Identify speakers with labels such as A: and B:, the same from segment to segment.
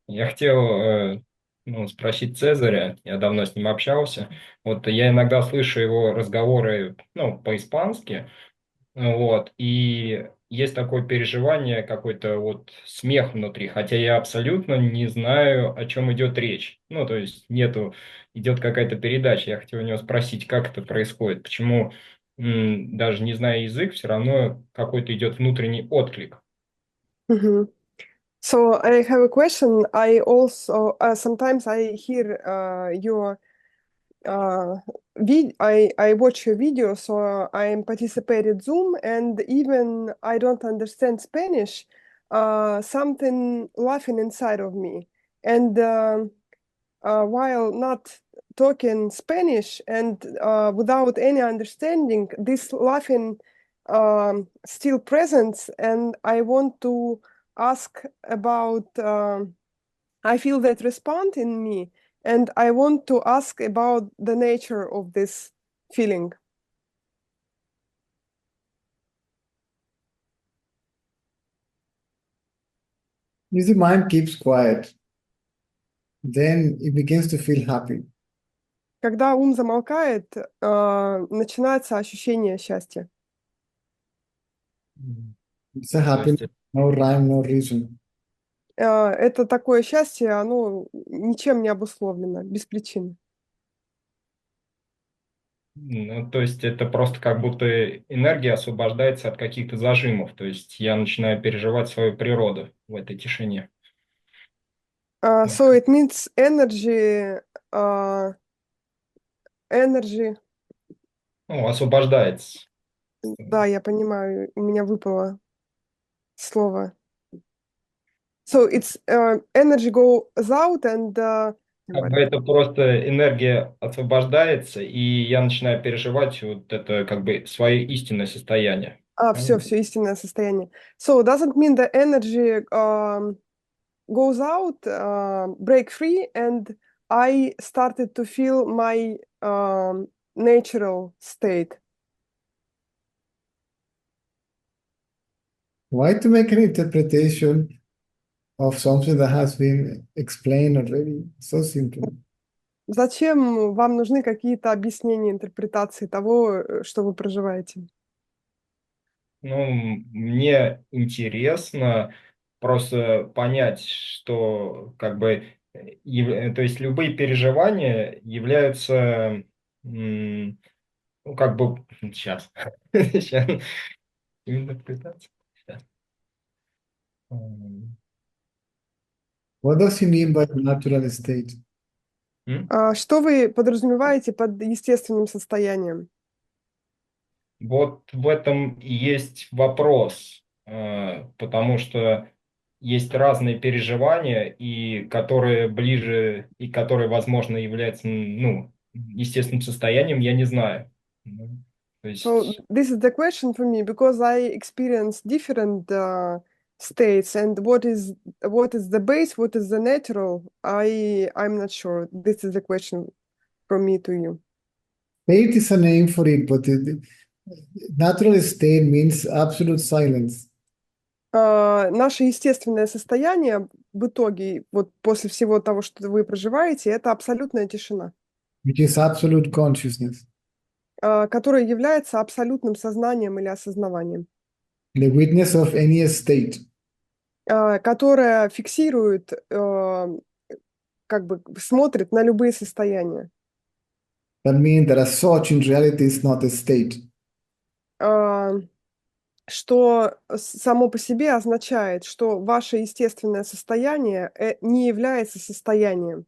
A: Я хотел спросить Цезаря, я давно с ним общался. Вот я иногда слышу его разговоры, по-испански, вот, и есть такое переживание, какой-то вот смех внутри, хотя я абсолютно не знаю, о чем идет речь. Ну, то есть идет какая-то передача. Я хотел у него спросить, как это происходит, почему, даже не зная язык, все равно какой-то идет внутренний отклик.
B: Mhm. So I have a question. I also sometimes I hear your I watch your video, so I am participated Zoom, and even I don't understand Spanish. Something laughing inside of me, and while not talking Spanish and without any understanding, this laughing still present, and I want to ask about. I feel that respond in me, and I want to ask about the nature of this feeling.
C: If the mind keeps quiet, then it begins to feel happy.
B: Когда ум замолкает, начинается ощущение счастья.
C: It's a
A: То
C: happiness,
A: есть
C: no rhyme, no reason.
B: Это такое счастье, оно ничем не обусловлено, без причины.
A: То есть это просто как будто энергия освобождается от каких-то зажимов. То есть я начинаю переживать свою природу в этой тишине. Вот
B: So
A: как.
B: it means energy.
A: Ну, освобождается.
B: Да, я понимаю, у меня выпало слово. So it's energy goes out and
A: Как бы это просто энергия освобождается, и я начинаю переживать вот это как бы свое истинное состояние.
B: все истинное состояние. So doesn't mean the energy goes out, break free, and I started to feel my natural state.
C: Why to make an interpretation of something that has been explained already? So simple.
B: Зачем вам нужны какие-то объяснения, интерпретации того, что вы проживаете?
A: Ну, мне интересно просто понять, что как бы, то есть любые переживания являются, ну, как бы, сейчас, сейчас, интерпретация. Щас. М,
C: What does he mean by natural state?
A: м?
B: Что вы подразумеваете под естественным состоянием?
A: Вот в этом и есть вопрос, потому что есть разные переживания, и которые ближе, и которые, возможно, являются, ну, естественным состоянием, я не знаю. Ну, то
B: So
A: есть,
B: this is the question for me because I experience different states, and what is the base, what is the natural? I'm not sure. This is the question from me to you.
C: State is a name for it, but natural state means absolute silence,
B: Наше естественное состояние в итоге, вот после всего того, что вы проживаете, это абсолютная тишина,
C: which is absolute consciousness,
B: которая является абсолютным сознанием или осознаванием,
C: the witness of any state.
B: которая фиксирует, как бы смотрит на любые состояния.
C: That means that as such, in reality, is not a state.
B: А, Что само по себе означает, что ваше естественное состояние не является состоянием.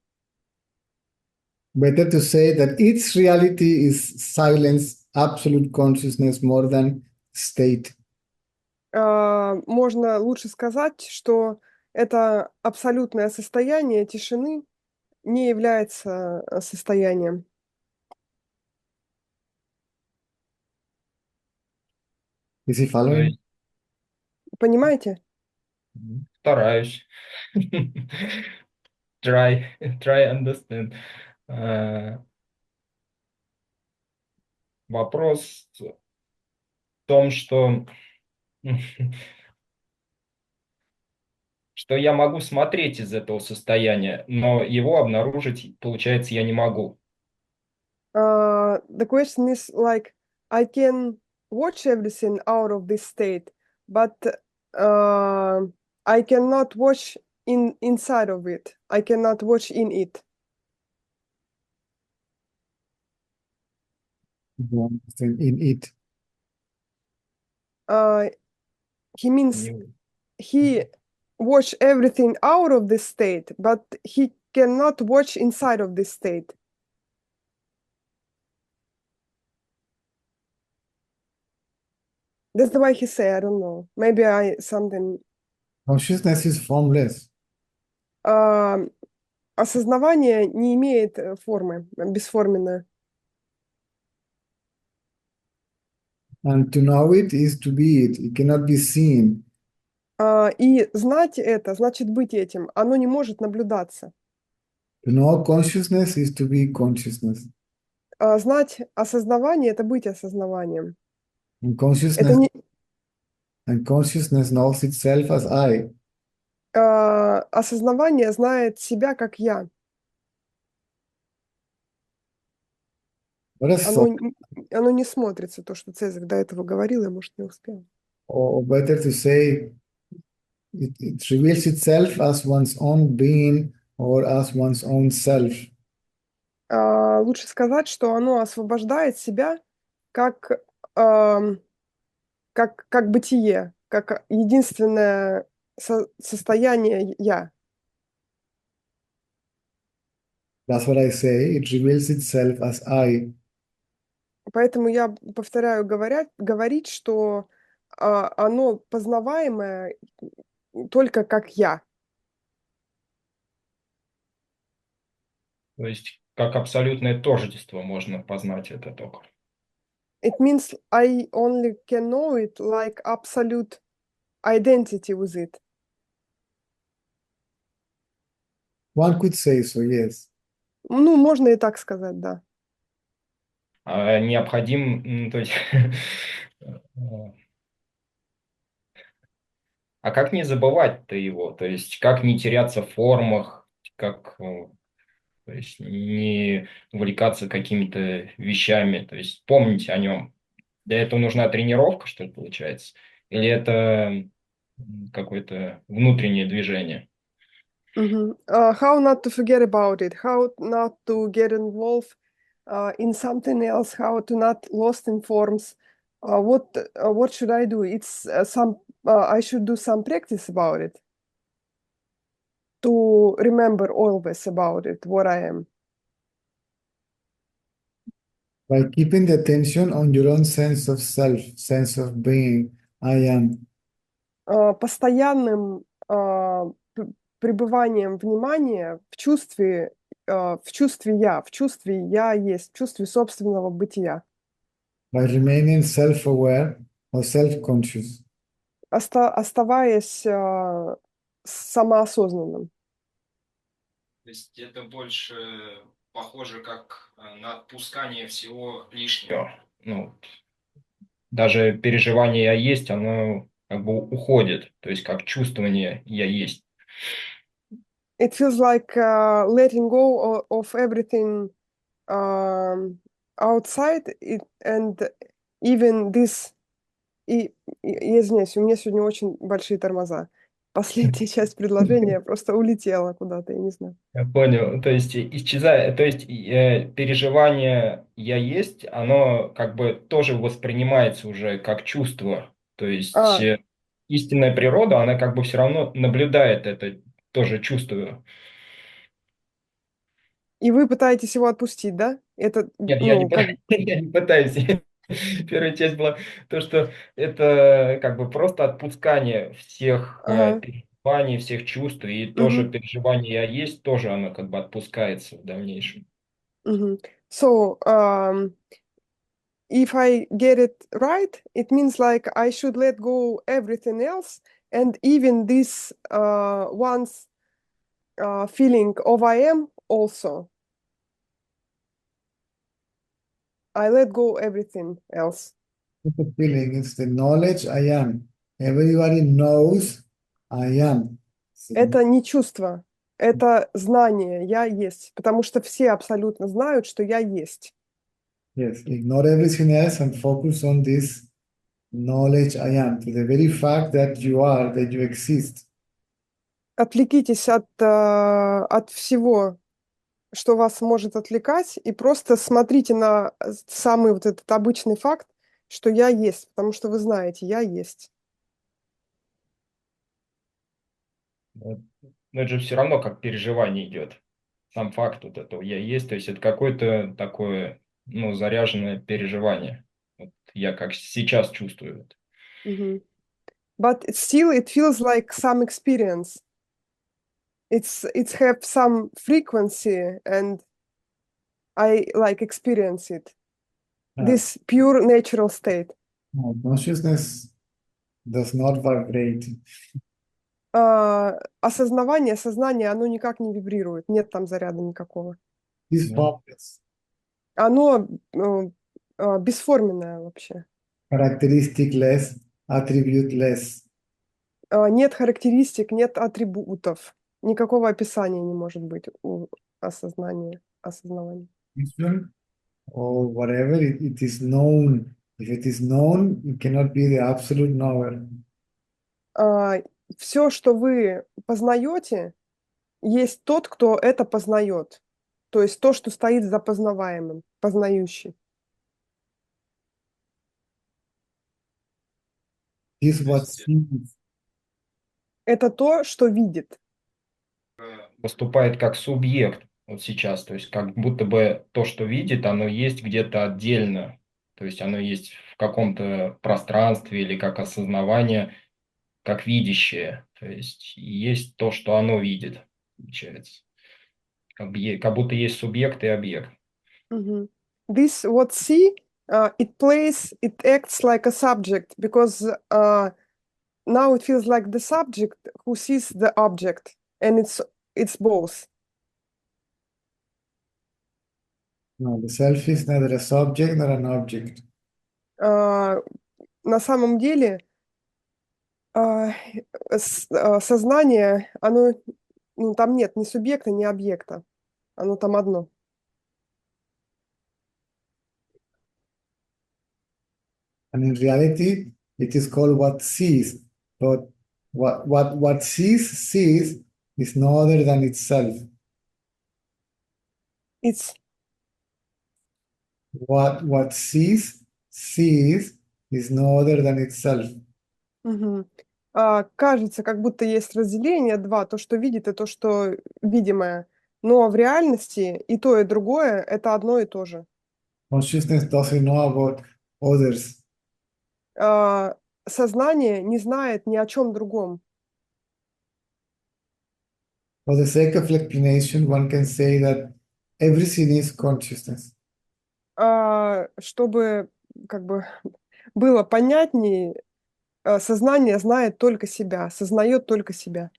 C: Better to say that its reality is silence, absolute consciousness more than state.
B: Можно лучше сказать, что это абсолютное состояние тишины не является состоянием.
C: Is he
A: то
C: following?
A: есть
B: Понимаете?
A: стараюсь. Try understand. Э, Вопрос в том, что что я могу смотреть из этого состояния, но его обнаружить, получается, я не могу.
B: The question is like, I can watch everything out of this state, but uh, I cannot watch inside of it. I cannot watch in it.
C: In it.
B: He means he watch everything out of this state, but he cannot watch inside of this state. That's the way he say. I don't know. Maybe I something.
C: Consciousness is formless.
B: Осознавание не имеет формы, бесформенное.
C: And to know it is to be it. It cannot be seen.
B: И знать это значит быть этим. Оно не может наблюдаться.
C: To know consciousness is to be consciousness.
B: Знать осознавание — это быть осознаванием.
C: And
B: Это
C: consciousness
B: не,
C: and consciousness knows itself as I.
B: осознавание знает себя как я.
C: What a
B: Оно,
C: thought,
B: оно не смотрится, то, что Цезарь до этого говорил, я, может, не успел.
C: or better to say, it reveals itself as one's own being or as one's own self.
B: Лучше сказать, что оно освобождает себя как, как бытие, как единственное состояние я.
C: That's what I say. It reveals itself as I.
B: Поэтому я повторяю говорить, что оно познаваемое только как я.
A: То есть, как абсолютное тождество можно познать это только.
B: It means I only can know it like absolute identity with it.
C: One could say so, yes.
B: Ну, можно и так сказать, да.
A: Необходим, то есть, а как не забывать-то его? То есть, как не теряться в формах, как, то есть, не увлекаться какими-то вещами, то есть, помнить о нем. Для этого нужна тренировка, что ли, получается? Или это какое-то внутреннее движение?
B: How not to forget about it? How not to get involved in something else? How to not lost in forms? What should I do? It's I should do some practice about it to remember always about it, what I am.
C: By keeping the attention on your own sense of self, sense of being, I am.
B: Постоянным пребыванием внимания в чувстве я, в чувстве я есть, в чувстве собственного бытия.
C: By remaining self-aware or self-conscious.
B: Оставаясь самоосознанным.
A: То есть это больше похоже как на отпускание всего лишнего. Ну, даже переживание «я есть», оно как бы уходит, то есть как чувствование «я есть».
B: It feels like letting go of everything outside it, and even this. Я извиняюсь, у меня сегодня очень большие тормоза. Последняя часть предложения просто улетела куда-то, я не знаю.
A: Я понял, то есть исчезает, то есть переживание «я есть», оно как бы тоже воспринимается уже как чувство, то есть истинная природа, она как бы все равно наблюдает это, тоже чувство.
B: И вы пытаетесь его отпустить, да? Это,
A: Нет,
B: ну, как...
A: я не пытаюсь. Первая часть была то, что это как бы просто отпускание всех
B: Ага.
A: переживаний, всех чувств, и тоже
B: Мгм.
A: переживание «я есть», тоже оно как бы отпускается в дальнейшем.
B: Мгм. So, if I get it right, it means like I should let go everything else, and even this once feeling of I am also. I let go everything else.
C: It's the feeling, it's the knowledge I am. Everybody knows I am.
B: Это не чувство, это знание, я есть, потому что все абсолютно знают, что я есть.
C: Yes, ignore everything else and focus on this knowledge I am, to the very fact that you are, that you exist.
B: Отвлекитесь от всего, что вас может отвлекать, и просто смотрите на самый вот этот обычный факт, что я есть, потому что вы знаете, я есть.
A: Вот. Но это же все равно как переживание идет. Сам факт вот этого я есть, то есть это какое-то такое, ну, заряженное переживание. Вот я как сейчас чувствую.
B: Мгм. But still it feels like some experience. It's have some frequency and I like experience it. This pure natural state.
C: No, consciousness does not vibrate.
B: Осознавание, сознание, оно никак не вибрирует, нет там заряда никакого.
C: It's
A: Да.
C: formless,
B: Оно бесформенное вообще.
C: characteristic-less, attribute-less.
B: Нет характеристик, нет атрибутов. Никакого описания не может быть у осознания.
C: Vision or whatever, it is known. If it is known, it cannot be the absolute knower.
B: Все, что вы познаете, есть тот, кто это познает. То есть то, что стоит за познаваемым, познающий.
C: Is what sees.
B: Это то, что видит.
A: Выступает как субъект вот сейчас, то есть как будто бы то, что видит, оно есть где-то отдельно, то есть оно есть в каком-то пространстве или как осознавание, как видящее, то есть есть то, что оно видит, получается. Как будто есть субъект и объект.
B: Мгм. This what see, it acts like a subject because now it feels like the subject who sees the object, and it's both.
C: No, the self is neither a subject nor an object.
B: На самом деле сознание, оно, ну, там нет ни субъекта, ни объекта. Оно там одно.
C: And in reality, it is called what sees. But what sees is no other than itself.
B: It's
C: What sees is no other than itself.
B: Мгм. Кажется, как будто есть разделение два, то, что видит, и то, что видимое. Но в реальности и то, и другое– это одно и то же.
C: Consciousness doesn't know about others.
B: Сознание не знает ни о чем другом.
C: For the sake of explanation, one can say that everything is consciousness.
B: Чтобы как бы было понятнее, сознание знает только себя, сознает только себя.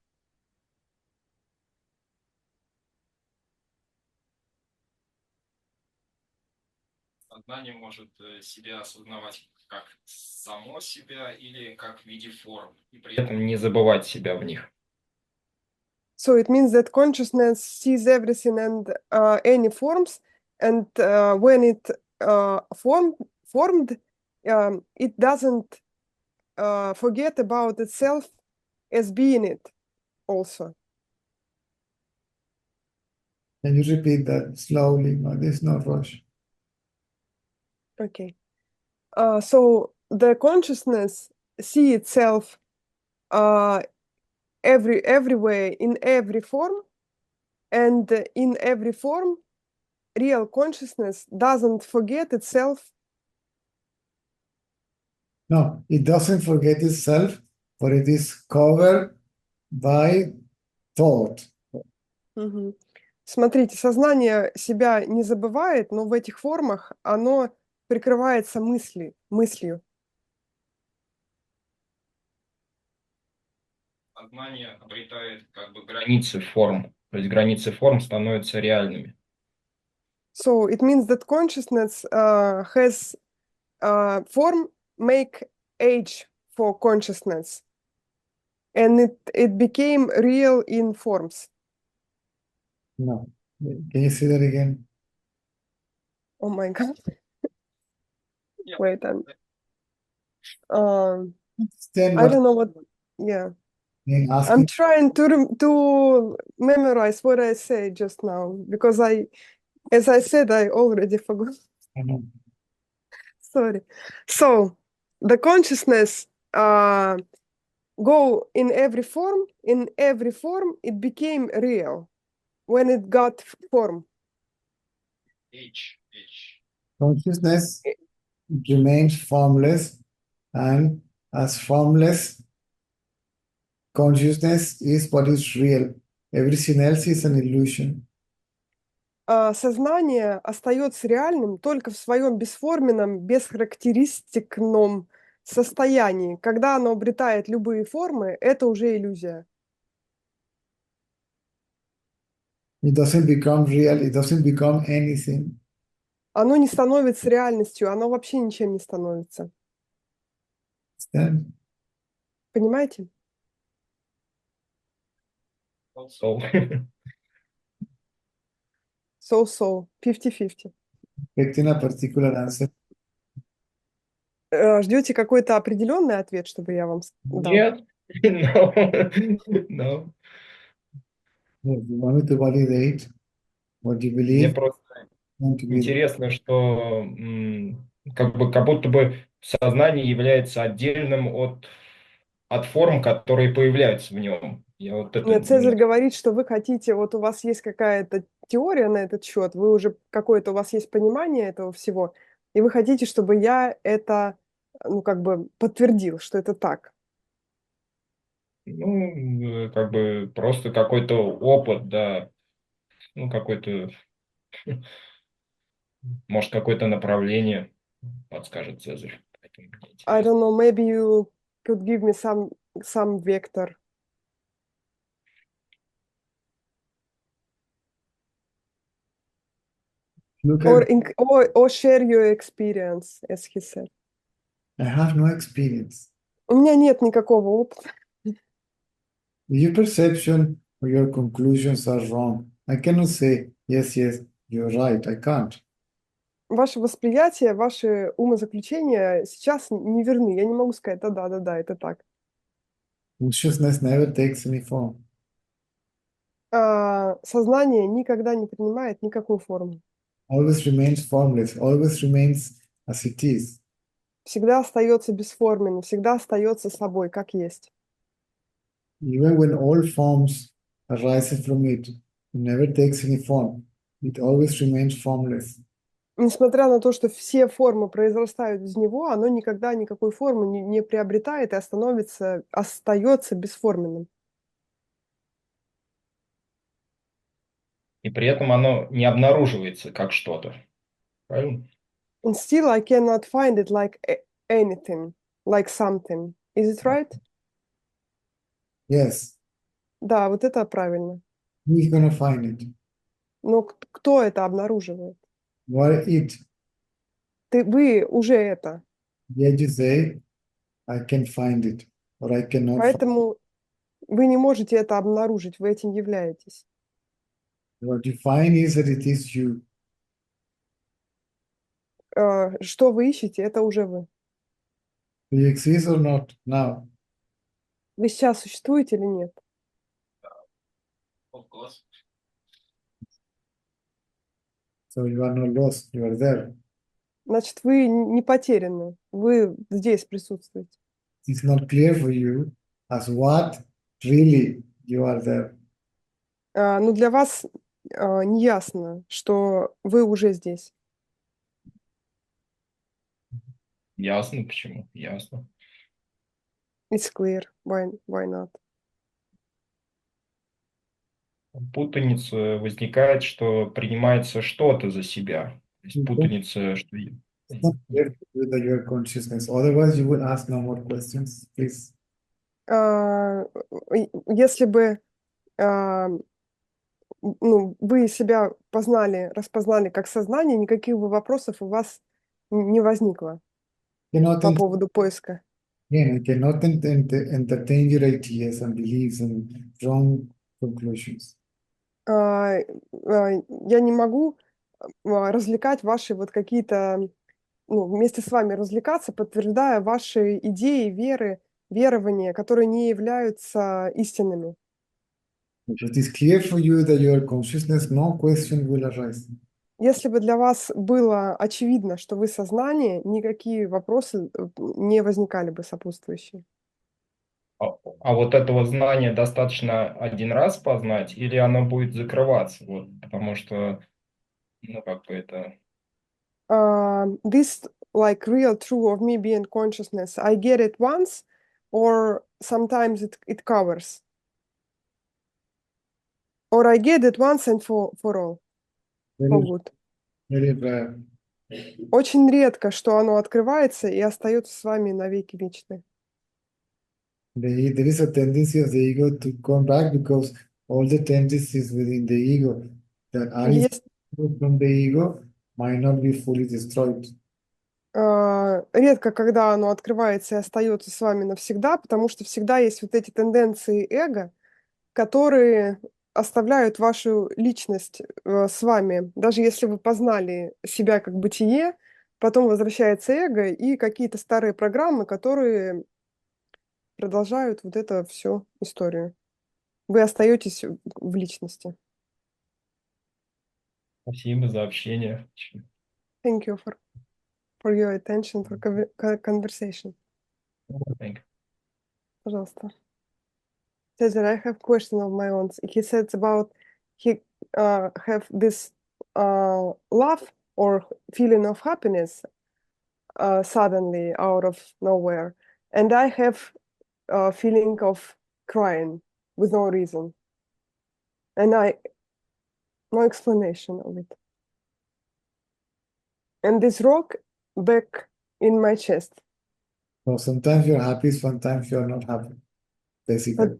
A: Сознание может себя осознавать как само себя или как в виде форм, и при этом не забывать себя в них.
B: So it means that consciousness sees everything and any forms, and when it formed, it doesn't forget about itself as being it also.
C: Can you repeat that slowly? No, there's no rush.
B: Okay. So the consciousness see itself everywhere in every form, and in every form, real consciousness doesn't forget itself.
C: No, it doesn't forget itself, but it is covered by thought.
B: Мгм. Смотрите, сознание себя не забывает, но в этих формах оно прикрывается мыслью.
A: Сознание обретает как бы границы форм, то есть границы форм становятся реальными.
B: So it means that consciousness has form make age for consciousness. and it became real in forms.
C: No. Can you say that again?
B: Oh my God. Wait, um,
C: Understand
B: I
C: what
B: don't know what. Yeah,
C: I'm
B: I'm
C: asking.
B: trying to memorize what I say just now because as I said, I already forgot. Sorry. So the consciousness go in every form. In every form, it became real when it got form.
C: Consciousness remains formless, and as formless, consciousness is what is real. Everything else is an illusion.
B: Сознание остается реальным только в своем бесформенном, бесхарактеристикном состоянии. Когда оно обретает любые формы, это уже иллюзия.
C: It doesn't become real, it doesn't become anything.
B: Оно не становится реальностью, оно вообще ничем не становится.
C: Understand?
B: Понимаете?
A: So,
B: So, 50-50.
C: Expecting a particular answer.
B: Ждете какой-то определенный ответ, чтобы я вам дал?
A: нет, no, no.
C: You want me to validate what you
A: Мне
C: believe?
A: просто
C: Want to be
A: интересно, что как будто бы сознание является отдельным от форм, которые появляются в нем. Я вот это
B: Нет, Цезарь говорит, что вы хотите, вот у вас есть какая-то теория на этот счет, вы уже какое-то, у вас есть понимание этого всего, и вы хотите, чтобы я это, ну, как бы подтвердил, что это так.
A: ну, как бы просто какой-то опыт, да, ну, какой-то, может, какое-то направление подскажет Цезарь. Поэтому мне
B: I
A: интересно.
B: don't know, maybe you could give me some vector.
C: look
B: Or,
C: at
B: or share your experience, as he said.
C: I have no experience.
B: У меня нет никакого опыта.
C: Your perception or your conclusions are wrong. I cannot say, yes, you're right. I can't.
B: Ваше восприятие, ваши умозаключения сейчас не верны. Я не могу сказать, да, это так.
C: Consciousness never takes any form.
B: Сознание никогда не принимает никакую форму.
C: Always remains formless, always remains as it is.
B: Всегда остается бесформенным, всегда остается собой, как есть.
C: Even when all forms arise from it, it never takes any form. It always remains formless.
B: Несмотря на то, что все формы произрастают из него, оно никогда никакой формы не приобретает и остается бесформенным.
A: И при этом оно не обнаруживается как что-то. Правильно?
B: And still I cannot find it like anything, like something. Is it right?
C: Yes,
B: Да, вот это правильно.
C: who's gonna find it?
B: Но кто это обнаруживает?
C: You are it.
B: Вы уже это.
C: Yet you say, I can find it, or I cannot find it.
B: Поэтому вы не можете это обнаружить, вы этим являетесь.
C: What you find is that it is you.
B: Что вы ищете, это уже вы.
C: Do you exist or not now?
B: Вы сейчас существуете или нет?
C: So you are not lost, you are there.
B: Значит, вы не потеряны, вы здесь присутствуете.
C: It's not clear for you as what really you are there.
B: Но для вас не ясно, что вы уже здесь.
A: Ясно, почему? Ясно.
B: It's clear. Why not?
A: Путаница возникает, что принимается что-то за себя. То есть путаница, что...
C: It's not clear for you that you are consciousness. Otherwise, you would ask no more questions, please.
B: Если бы вы себя распознали как сознание, никаких бы вопросов у вас не возникло
C: Cannot
B: по
C: enter,
B: поводу поиска.
C: Again, I cannot entertain your ideas and beliefs and wrong conclusions.
B: А, Я не могу развлекать ваши вот какие-то, ну, вместе с вами развлекаться, подтверждая ваши идеи, веры, верования, которые не являются истинными.
C: If it is clear for you that you are consciousness, no question will arise.
B: Если бы для вас было очевидно, что вы сознание, никакие вопросы не возникали бы сопутствующие.
A: А вот этого знания достаточно один раз познать, или оно будет закрываться? Вот, потому что, ну, как бы это...
B: This like real true of me being consciousness, I get it once, or sometimes it covers. Or I get it once and for all, for
C: Very,
B: good.
C: very rare.
B: Очень редко, что оно открывается и остается с вами навеки вечны.
C: There is a tendency of the ego to come back because all the tendencies within the ego that are
B: Есть
C: from the ego might not be fully destroyed.
B: редко, когда оно открывается и остается с вами навсегда, потому что всегда есть вот эти тенденции эго, которые оставляют вашу личность с вами. Даже если вы познали себя как бытие, потом возвращается эго и какие-то старые программы, которые продолжают вот это всю историю. Вы остаетесь в личности.
A: Спасибо за общение.
B: Thank you for your attention, for conversation.
A: Thank you.
B: Пожалуйста. Cesar, I have question of my own. He said about he have this love or feeling of happiness suddenly out of nowhere, and I have a feeling of crying with no reason, and no explanation of it. And this rock back in my chest.
C: So sometimes you're happy, sometimes you're not happy, basically.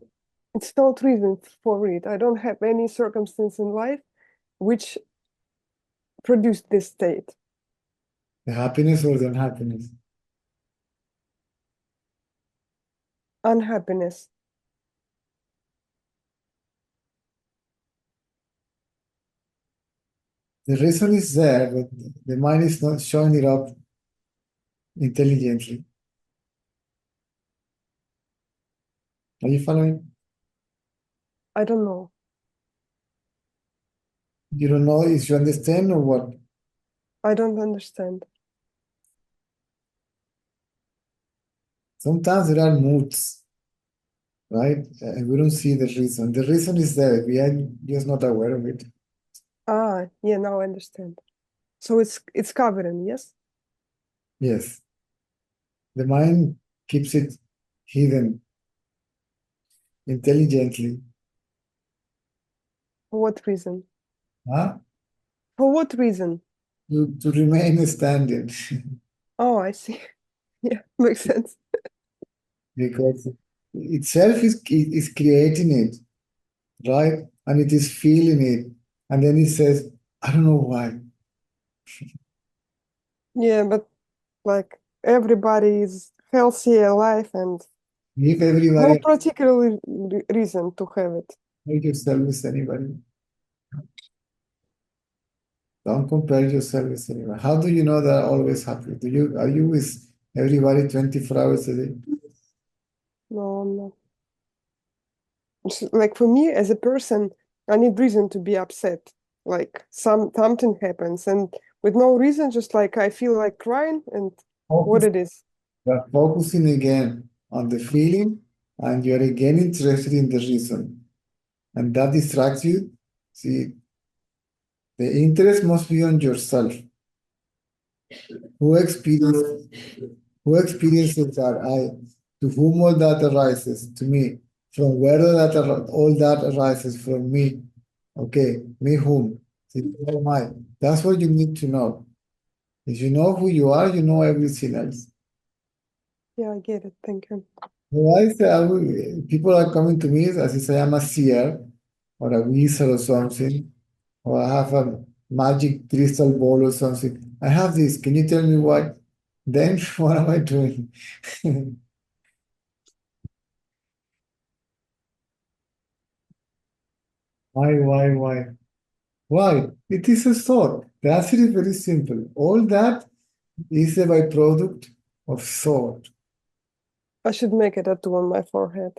B: It's not reason for it. I don't have any circumstance in life which produced this state.
C: The happiness or the unhappiness.
B: Unhappiness.
C: The reason is there, but the mind is not showing it up intelligently. Are you following?
B: I don't know.
C: You don't know if you understand or what?
B: I don't understand.
C: Sometimes there are moods, right? And we don't see the reason. The reason is there. We are just not aware of it.
B: Yeah, now I understand. So it's covering, yes?
C: Yes. The mind keeps it hidden intelligently.
B: For what reason?
C: Huh?
B: For what reason?
C: To remain standing.
B: Oh, I see. Yeah, makes sense.
C: Because itself is creating it, right? And it is feeling it. And then it says, I don't know why.
B: Yeah, but like everybody is healthy, alive, and
C: If
B: no
C: everybody
B: particular reason to have it.
C: make yourself with anybody. Don't compare yourself with anyone. How do you know they're always happy? Are you with everybody 24 hours a day?
B: No, I'm not. Like for me as a person, I need reason to be upset. Like something happens, and with no reason, just like I feel like crying, and what it is.
C: You're focusing again on the feeling, and you're again interested in the reason. And that distracts you. See, the interest must be on yourself. Who experiences that to whom all that arises? To me. From where all that arises? From me. Okay, me whom? See, who am I? That's what you need to know. If you know who you are, you know everything else.
B: Yeah, I get it. Thank you.
C: People are coming to me as if I am a seer or a wizard or something, or I have a magic crystal ball or something. I have this. Can you tell me what? Then what am I doing? Why? Why? It is a thought. The answer is very simple. All that is a byproduct of thought.
B: I should make a tattoo on my forehead.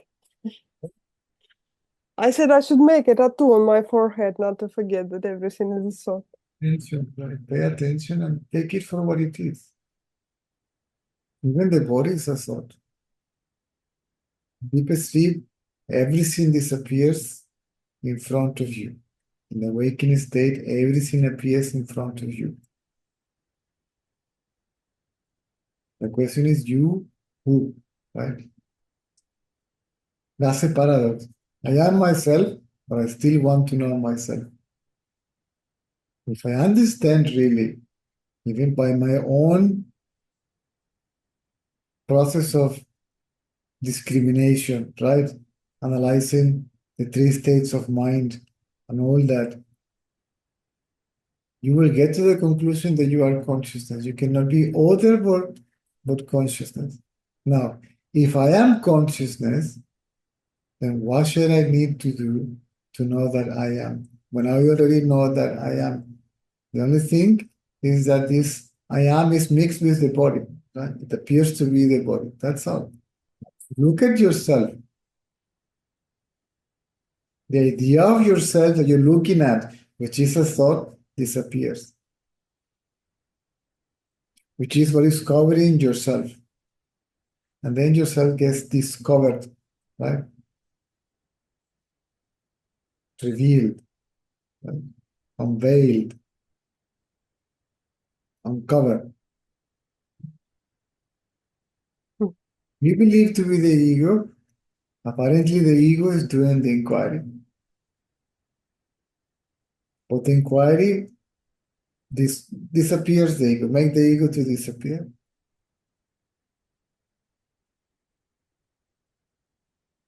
B: I said I should make a tattoo on my forehead, not to forget that everything is a thought.
C: Attention, right? Pay attention and take it for what it is. Even the body is a thought. Deep sleep, everything disappears in front of you. In awakening state, everything appears in front of you. The question is you, who, right? That's a paradox. I am myself, but I still want to know myself. If I understand really, even by my own process of discrimination, right? Analyzing the three states of mind and all that, you will get to the conclusion that you are consciousness. You cannot be other but consciousness. Now, if I am consciousness, then what should I need to do to know that I am? When I already know that I am, the only thing is that this I am is mixed with the body, right? It appears to be the body. That's all. Look at yourself. The idea of yourself that you're looking at, which is a thought, disappears, which is what is covering yourself. And then yourself gets discovered, right? Revealed, right? Unveiled, uncovered.
B: Hmm.
C: You believe to be the ego. Apparently, the ego is doing the inquiry. But the inquiry disappears the ego, make the ego to disappear.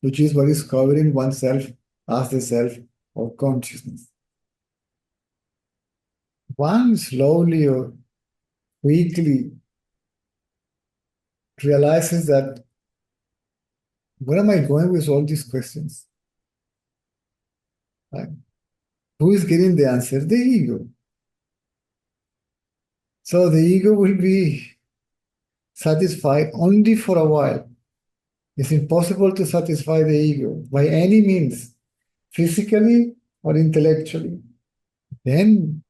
C: Which is what is covering oneself as the self of consciousness. One slowly or quickly realizes that where am I going with all these questions? Right? Who is getting the answer? The ego. So the ego will be satisfied only for a while. It's impossible to satisfy the ego by any means, physically or intellectually. Then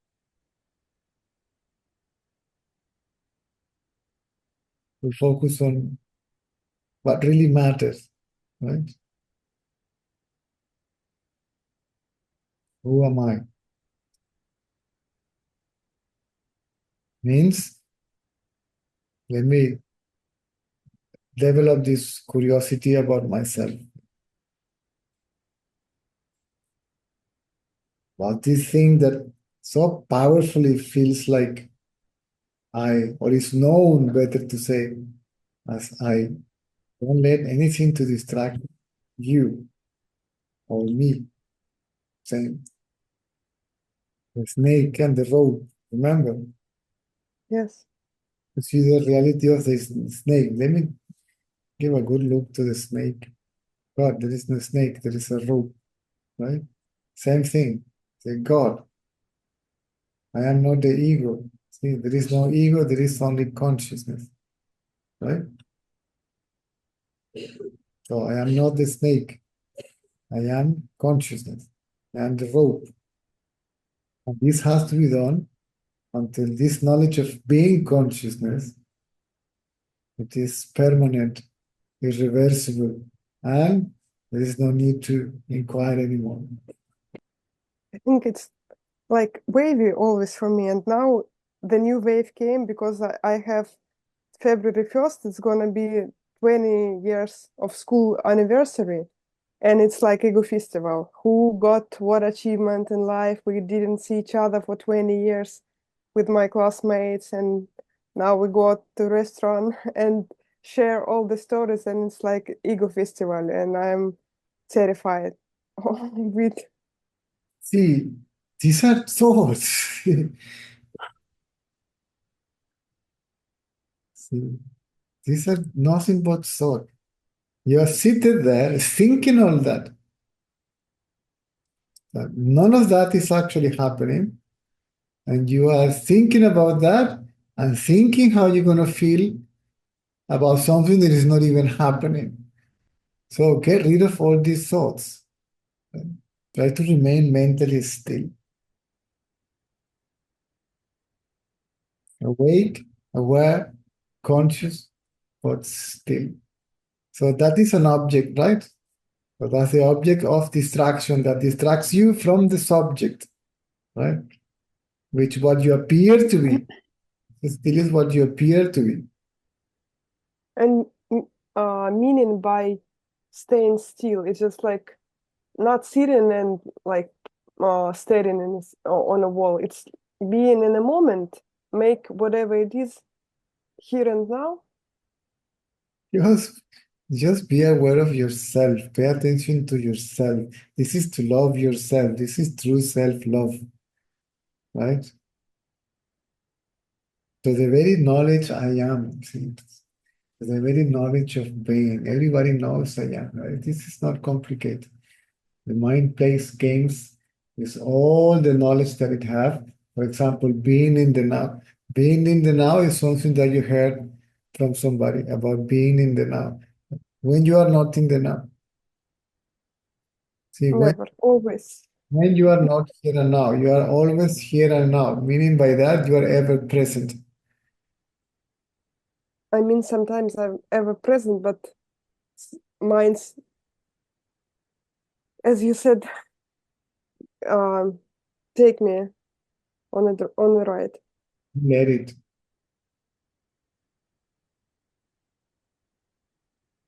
C: we focus on what really matters, right? Who am I? Means let me develop this curiosity about myself. What this thing that so powerfully feels like I, or is known, better to say, as I. Don't let anything to distract you or me. Same. The snake and the rope. Remember,
B: Yes.
C: to see the reality of the snake. Let me give a good look to the snake. God, there is no snake, there is a rope, right? Same thing. Say, God, I am not the ego. See, there is no ego, there is only consciousness, right? So I am not the snake. I am consciousness. I am the rope. And this has to be done until this knowledge of being consciousness, it is permanent, irreversible, and there is no need to inquire anymore.
B: I think it's like wavy always for me. And now the new wave came because I have February 1st, it's gonna be 20 years of school anniversary. And it's like Ego Festival. Who got what achievement in life? We didn't see each other for 20 years with my classmates, and now we go out to restaurant and share all the stories, and it's like Ego Festival, and I'm terrified with
C: See, these are thoughts. See, these are nothing but thought. You are seated there thinking all that. None of that is actually happening. And you are thinking about that and thinking how you're going to feel about something that is not even happening. So get rid of all these thoughts. Try to remain mentally still. Awake, aware, conscious, but still. So that is an object, right? So that's the object of distraction that distracts you from the subject, right? Which what you appear to be. Still is what you appear to be.
B: And meaning by staying still, it's just like not sitting and like staring on a wall. It's being in a moment, make whatever it is here and now.
C: Just, just be aware of yourself. Pay attention to yourself. This is to love yourself. This is true self-love, right? To the very knowledge I am. See, to the very knowledge of being. Everybody knows I am, right? This is not complicated. The mind plays games with all the knowledge that it have. For example, being in the now. Being in the now is something that you heard from somebody about being in the now. When you are not in the now. See,
B: Never, always.
C: when you are not here and now, you are always here and now, meaning by that you are ever present.
B: I mean, sometimes I'm ever present, but mine's, as you said, take me on the ride.
C: Let it.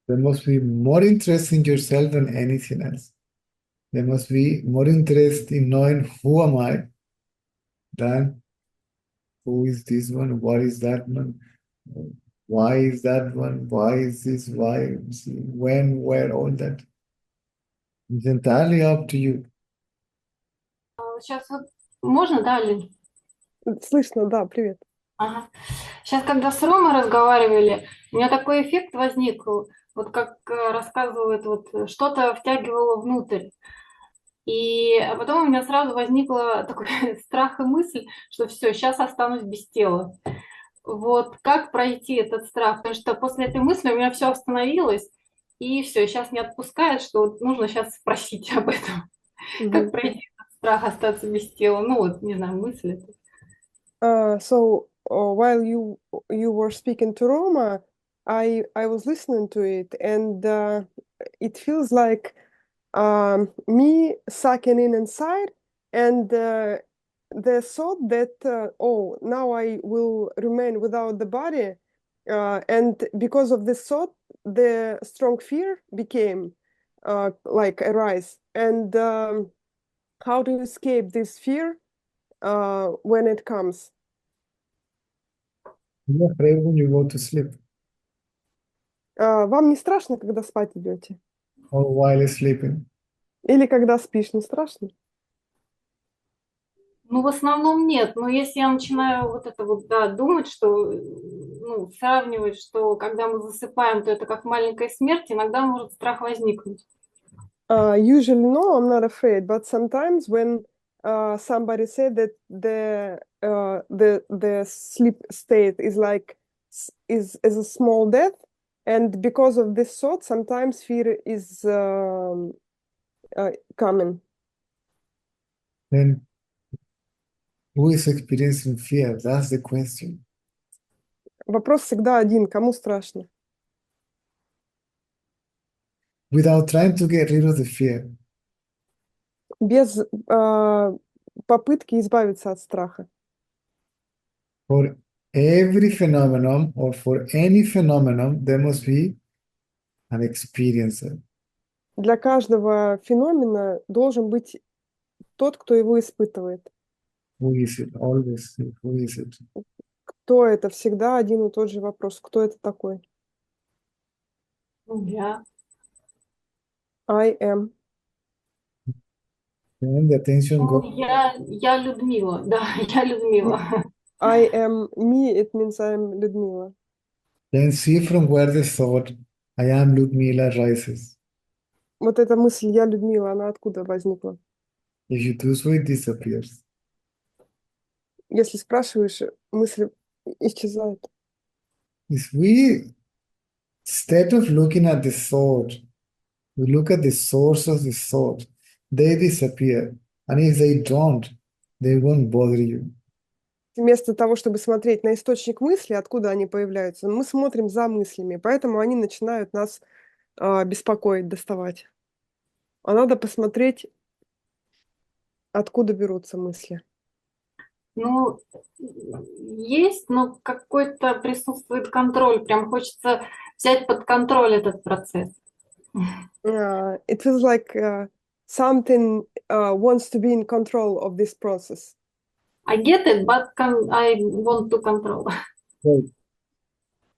C: There must be more interest in yourself than anything else. There must be more interest in knowing who am I than who is this one, what is that one, why is that one, why is this, why, when, where, all that. It's entirely up to you.
D: Сейчас вот можно, да, Лин?
B: Слышно, да, привет.
D: Ага. Сейчас, когда с Ромой разговаривали, у меня такой эффект возник, вот как рассказывают, вот что-то втягивало внутрь. А потом у меня сразу возникла такой страх и мысль, что все, сейчас останусь без тела. Вот как пройти этот страх? Потому что после этой мысли у меня все остановилось, и все, сейчас не отпускает, что вот нужно сейчас спросить об этом. Как пройти этот страх остаться без тела? Ну вот, не знаю, мысли.
B: So while you were speaking to Roma, I was listening to it, and it feels like me sucking in inside, and the thought that oh, now I will remain without the body, and because of this thought, the strong fear became like arise. And how to escape this fear when it comes?
C: You're afraid when you go to sleep
B: Вам не страшно, когда спать идете?
C: or while sleeping.
B: Или когда спишь, не страшно?
D: Ну, в основном нет. Но если я начинаю вот это вот, да, думать, что, ну, сравнивать, что когда мы засыпаем, то это как маленькая смерть, иногда может страх возникнуть.
B: Usually, no, I'm not afraid. But sometimes when somebody said that the sleep state is like is a small death, and because of this thought, sometimes fear is coming.
C: Then who is experiencing fear? That's the question.
B: Вопрос всегда один: кому страшно?
C: Without trying to get rid of the fear,
B: Без попытки избавиться от страха.
C: for every phenomenon or for any phenomenon, there must be an experiencer.
B: Для каждого феномена должен быть тот, кто его испытывает.
C: Who is it? Always, who is it?
B: Кто это? Всегда один и тот же вопрос. Кто это такой?
D: Я.
B: I am.
C: Then the attention
D: Ну,
C: goes,
D: я Людмила, да, я Людмила.
B: I am me, it means I am Людмила.
C: then see from where the thought, I am Ludmila rises.
B: Вот эта мысль «я Людмила», она откуда возникла?
C: If you do so, it disappears.
B: Если спрашиваешь, мысли исчезают.
C: If we, instead of looking at the thought, we look at the source of the thought, they disappear. And if they don't, they won't bother you.
B: Вместо того, чтобы смотреть на источник мысли, откуда они появляются, мы смотрим за мыслями, поэтому они начинают нас беспокоить, доставать. А надо посмотреть, откуда берутся мысли.
D: Ну, есть, но какой-то присутствует контроль. Прям хочется взять под контроль этот процесс.
B: It feels like something wants to be in control of this process.
D: I get it, but I want to control.
C: So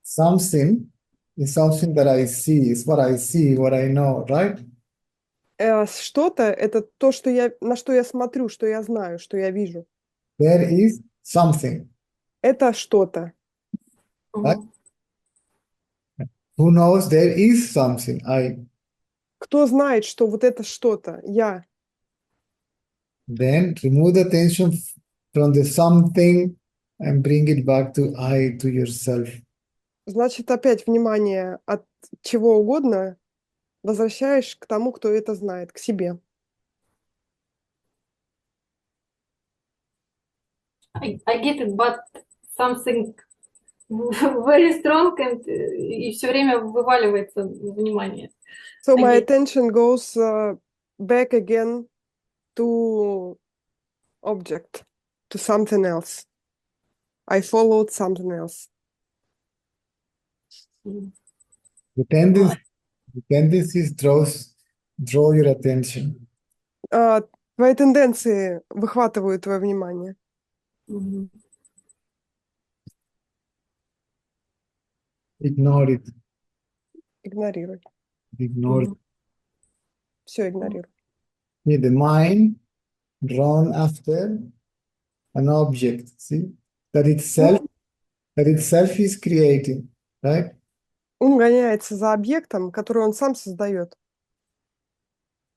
C: something is something that I see, is what I see, what I know, right?
B: Что-то — это то, на что я смотрю, что я знаю, что я вижу.
C: There is something.
B: Это что-то.
C: Right? Who knows there is something? I.
B: Кто знает, что вот это что-то? Я.
C: Then remove the attention from the something and bring it back to I, to yourself.
B: Значит, опять внимание от чего угодно возвращаешь к тому, кто это знает, к себе.
D: I get it, but something very strong and и все время вываливается внимание.
B: So my
D: I get-
B: attention goes back again to object, to something else. I followed something else.
C: The tendencies draw your attention.
B: Твои тенденции выхватывают твое внимание.
D: Мгм.
C: Ignore it.
B: Игнорируй.
C: Ignore it.
D: Мгм.
B: Все игнорируй.
C: See, the mind drawn after an object, see, that itself is creating, right?
B: Ум гоняется за объектом, который он сам создает.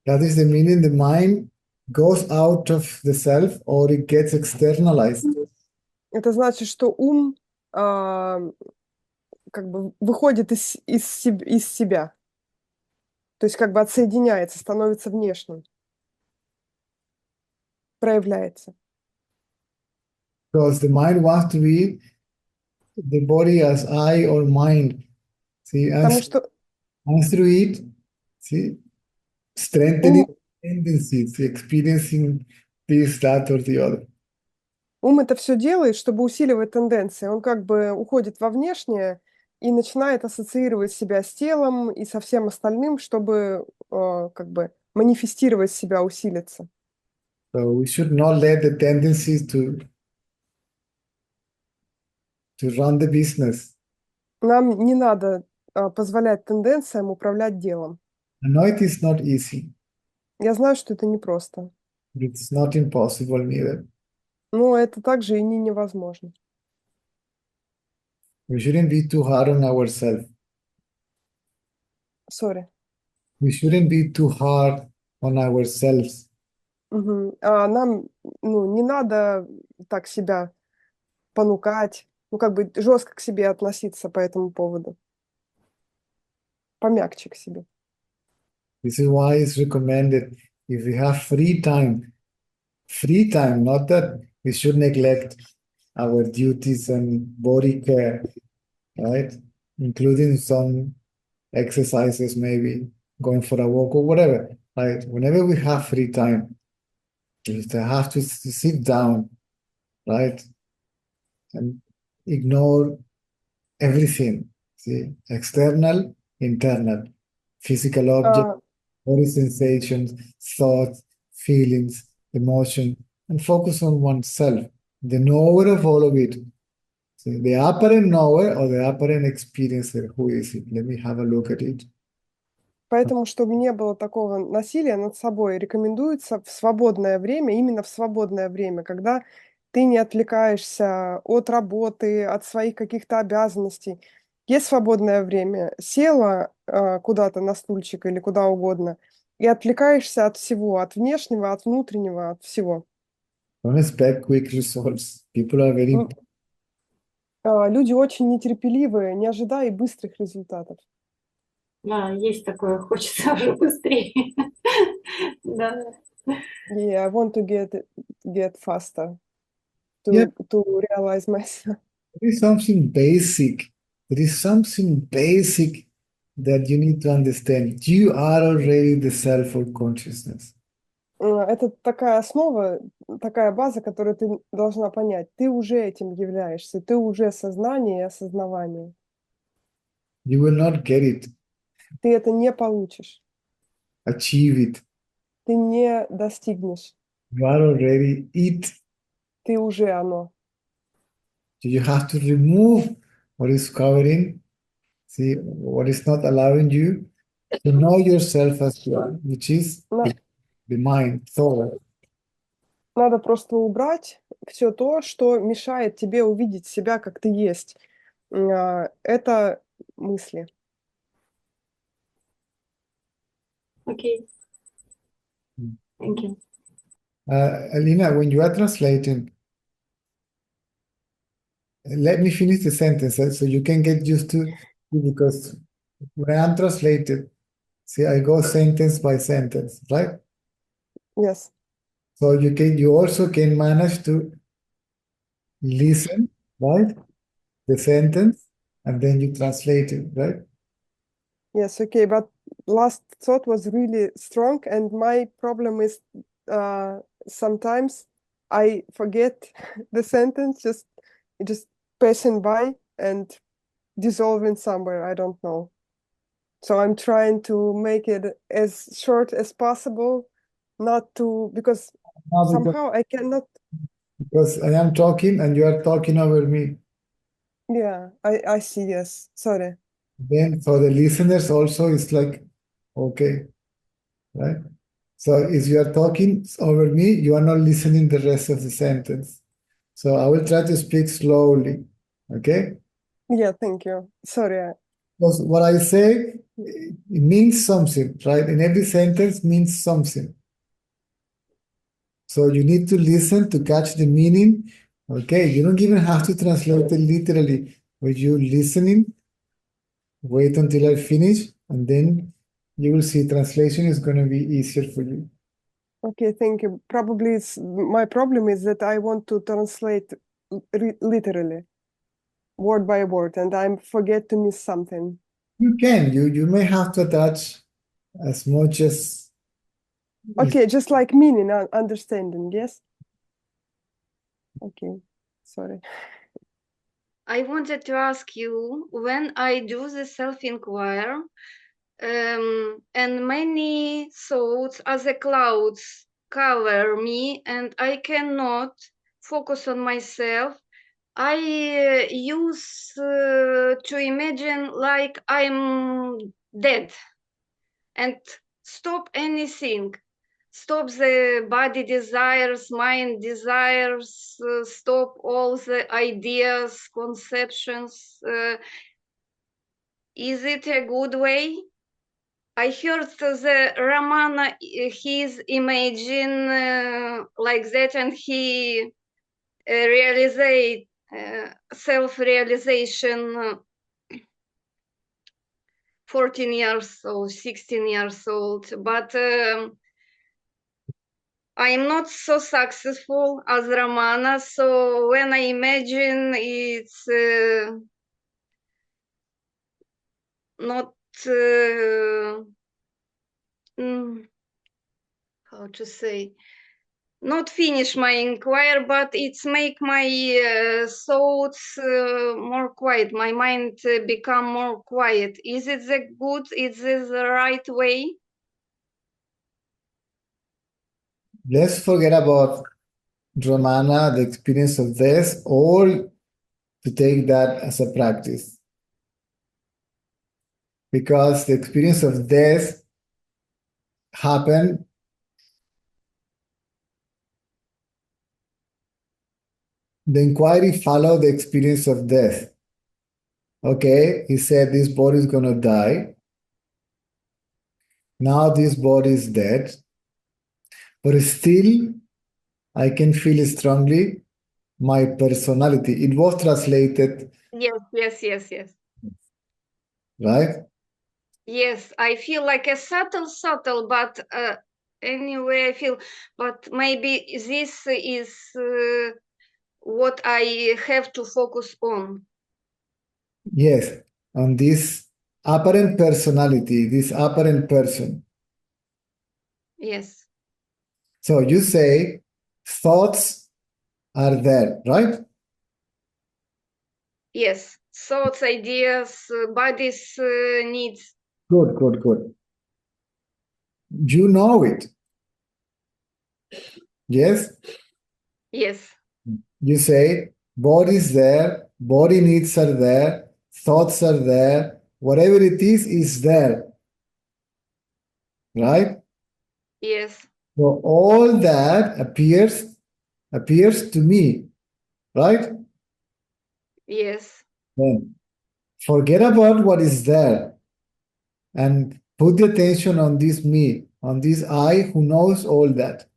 C: That is the meaning the mind goes out of the self or it gets externalized.
B: Это значит, что ум как бы выходит из себя. То есть как бы отсоединяется, становится внешним. Проявляется.
C: Because the mind wants to be the body as I or mind. See,
B: Потому что
C: and through it, see, strengthening tendencies, experiencing this, that, or the other.
B: ум это все делает, чтобы усиливать тенденции. Он как бы уходит во внешнее и начинает ассоциировать себя с телом и со всем остальным, чтобы как бы манифестировать себя, усилиться.
C: So we should not let the tendencies to run the business.
B: Нам не надо позволять тенденциям управлять делом.
C: I know it is not easy,
B: Я знаю, что это непросто,
C: but it's not impossible neither.
B: но это также и не невозможно.
C: We shouldn't be too hard on ourselves.
B: Sorry.
C: We shouldn't be too hard on ourselves.
B: Мгм. Нам не надо так себя понукать, как бы жестко к себе относиться по этому поводу. Помягче к себе.
C: This is why it's recommended if we have free time, not that we should neglect our duties and body care, right? Including some exercises, maybe going for a walk or whatever, right? Whenever we have free time, we just have to sit down, right? And ignore everything, see, external, internal, physical object, body sensations, thoughts, feelings, emotion, and focus on oneself, the knower of all of it. So the apparent knower or the apparent experiencer, who is it? Let me have a look at it.
B: Поэтому, чтобы не было такого насилия над собой, рекомендуется в свободное время, именно в свободное время, когда ты не отвлекаешься от работы, от своих каких-то обязанностей. Есть свободное время, села куда-то на стульчик или куда угодно, И отвлекаешься от всего, от внешнего, от внутреннего, от всего.
C: Don't expect quick results. People are very
B: Люди очень нетерпеливые, не ожидая быстрых результатов.
D: Да, есть такое, хочется уже быстрее. Да.
B: Yeah, I want to get faster
C: Yeah.
B: to realize myself.
C: There is something basic. There is something basic that you need to understand. You are already the self of consciousness.
B: Это такая основа, такая база, которую ты должна понять. Ты уже этим являешься, ты уже сознание и осознавание.
C: You will not get it,
B: Ты это не получишь,
C: achieve it.
B: ты не достигнешь,
C: You are already it.
B: ты уже оно.
C: So you have to remove what is covering, see what is not allowing you to know yourself as you are, which is
B: На-
C: the mind, thought.
B: Надо просто убрать все то, что мешает тебе увидеть себя, как ты есть. Это мысли.
D: Окей.
C: Mm.
D: Thank you.
C: Alina, when you are translating, let me finish the sentence so you can get used to it, because when I'm translated, see, I go sentence by sentence, right?
B: Yes.
C: So you also can manage to listen, right? The sentence, and then you translate it, right?
B: Yes, okay, but last thought was really strong, and my problem is sometimes I forget the sentence, just passing by and dissolving somewhere, I don't know. So I'm trying to make it as short as possible, not to, because
C: Now,
B: somehow I cannot,
C: because I am talking and you are talking over me.
B: yeah, I see, yes, sorry.
C: Then for the listeners also, it's like, okay, right? So if you are talking over me, you are not listening the rest of the sentence. So I will try to speak slowly, okay?
B: Yeah, thank you. Sorry.
C: Because what I say, it means something, right? And every sentence means something. So you need to listen to catch the meaning. Okay, you don't even have to translate it literally. When you listening, wait until I finish, and then you will see translation is going to be easier for you.
B: Okay, thank you. Probably my problem is that I want to translate literally, word by word, and I forget to miss something.
C: You can, you may have to attach as much as
B: Okay, just like meaning, understanding, yes? Okay, sorry.
E: I wanted to ask you, when I do the self-inquiry, and many thoughts as a clouds cover me, and I cannot focus on myself, I use to imagine like I'm dead and stop anything. Stop the body desires, mind desires, stop all the ideas, conceptions. Is it a good way? I heard the Ramana, he's imagine like that, and he realize self-realization 14 years old, 16 years old, but I'm not so successful as Ramana, so when I imagine it's not how to say, not finish my inquiry, but it's make my thoughts more quiet, my mind become more quiet. Is it the good, is it the right way?
C: let's forget about Ramana, the experience of this, or to take that as a practice. Because the experience of death happened the inquiry followed the experience of death. Okay, he said this body is going to die. Now this body is dead, but still I can feel strongly my personality. It was translated,
E: Yes.
C: right?
E: Yes, I feel like a subtle, but anyway, I feel, but maybe this is what I have to focus on.
C: Yes, on this apparent personality, this apparent person.
E: Yes,
C: So you say thoughts are there, right?
E: yes. Thoughts, ideas, bodies, needs.
C: Good. You know it. Yes?
E: Yes,
C: You say body is there, body needs are there, thoughts are there, whatever it is there, right?
E: yes,
C: So all that appears to me, right?
E: yes,
C: Then forget about what is there and put the attention on this me, on this I who knows all that.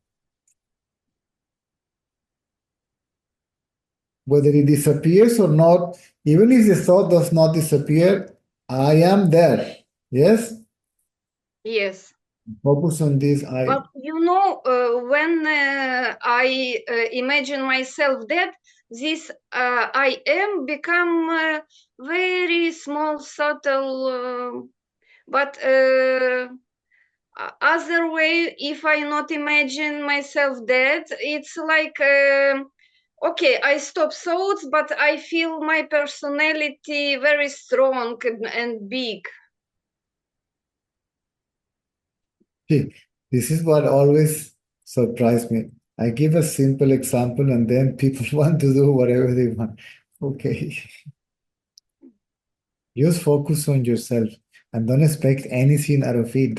C: Whether it disappears or not, even if the thought does not disappear, I am there. Yes?
E: yes.
C: Focus on this I.
E: But you know, when I imagine myself dead, this I am become very small, subtle, but other way, if I not imagine myself dead, it's like okay, I stop thoughts, but I feel my personality very strong and big.
C: See, this is what always surprised me. I give a simple example and then people want to do whatever they want. Okay. Just focus on yourself and don't expect anything out of it.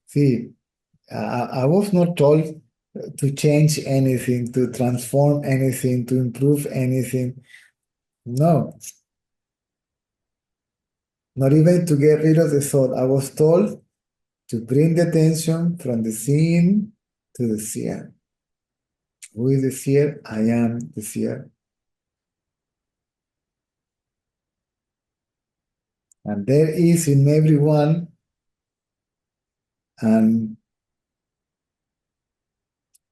C: See, I was not told to change anything, to transform anything, to improve anything. No, not even to get rid of the thought. I was told to bring the attention from the seeing to the seer. Who is the seer? I am the seer. And there is in everyone an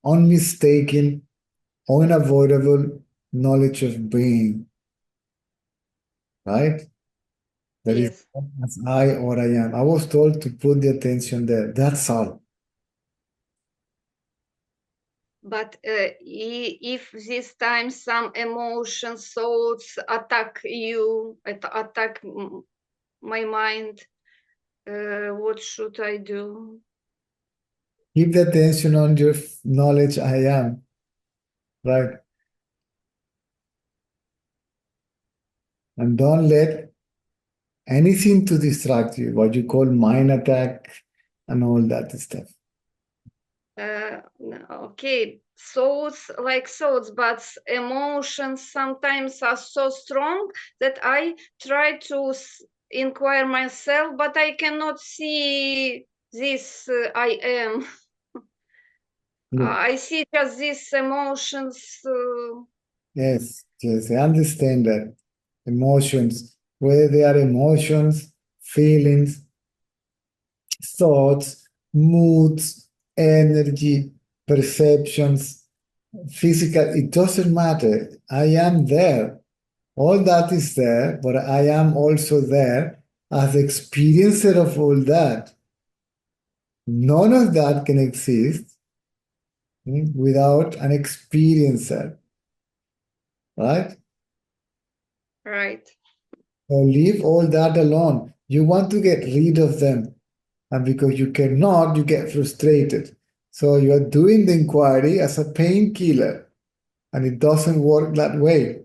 C: unmistaken, unavoidable knowledge of being, right? That is
E: Yes.
C: as I or I am. I was told to put the attention there. That's all.
E: But if this time some emotions, thoughts attack you, attack my mind, what should I do?
C: Keep the attention on your knowledge I am, right? And don't let anything to distract you, what you call mind attack and all that stuff.
E: Okay, thoughts like thoughts, but emotions sometimes are so strong that I try to inquire myself, but I cannot see this I am. I see just these emotions.
C: Yes, I understand that. Emotions, whether they are emotions, feelings, thoughts, moods, energy, perceptions, physical, it doesn't matter. I am there. All that is there, but I am also there as experiencer of all that. None of that can exist without an experiencer, right?
E: Right.
C: So leave all that alone. You want to get rid of them. And because you cannot, you get frustrated. So you are doing the inquiry as a painkiller, and it doesn't work that way.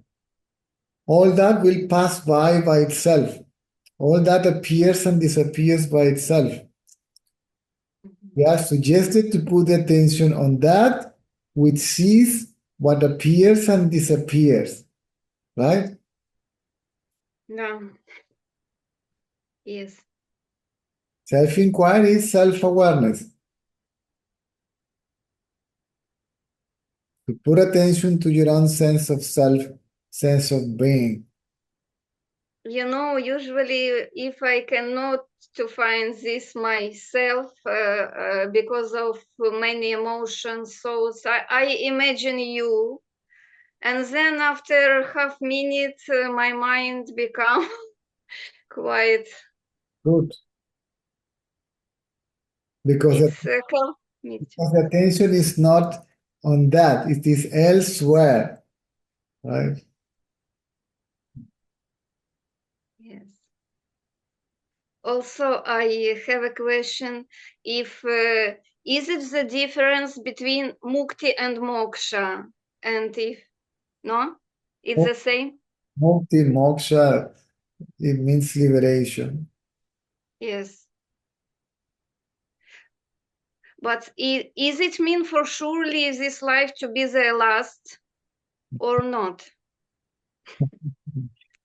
C: All that will pass by itself. All that appears and disappears by itself. We are suggested to put attention on that which sees what appears and disappears, right?
E: No. Yes.
C: Self-inquiry is self-awareness. To put attention to your own sense of self, sense of being.
E: You know, usually if I cannot to find this myself because of many emotions, so I imagine you, and then after half minute, my mind become quiet.
C: Good. Because
E: It's calm.
C: because the attention is not on that, it is elsewhere, right?
E: Yes. Also, I have a question. If is it the difference between mukti and moksha? And if no, it's the same.
C: Mukti, moksha, it means liberation.
E: Yes. But is it mean for surely this life to be the last or not?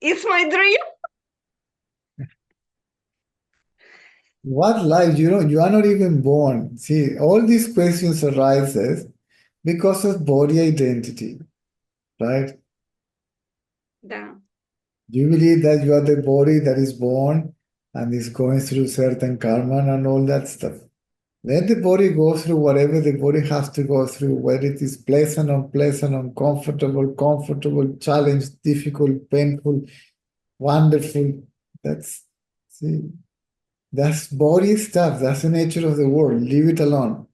E: It's my dream.
C: What life? You are not even born. See, all these questions arises because of body identity, right?
E: Да.
C: Do you believe that you are the body that is born and is going through certain karma and all that stuff? Let the body go through whatever the body has to go through, whether it is pleasant, unpleasant, uncomfortable, comfortable, challenged, difficult, painful, wonderful. That's see, that's body stuff. That's the nature of the world. Leave it alone.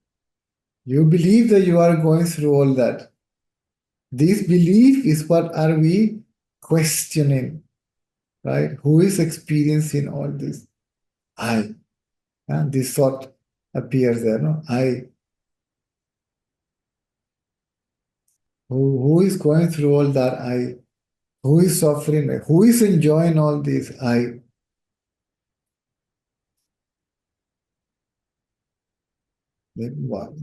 C: You believe that you are going through all that. This belief is what are we questioning, right? Who is experiencing all this? I. And this thought appears there, no? I. Who is going through all that? I. Who is suffering? Who is enjoying all this? I. Let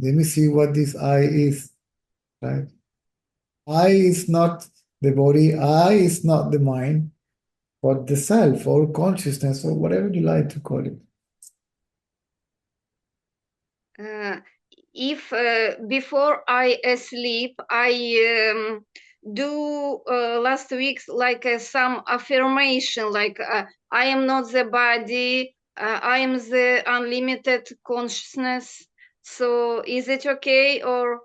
C: me see what this I is, right? I is not the body, I is not the mind, but the self or consciousness or whatever you like to call it.
E: If before I sleep, I do last week like some affirmation, like I am not the body, I am the unlimited consciousness. So is it okay? Or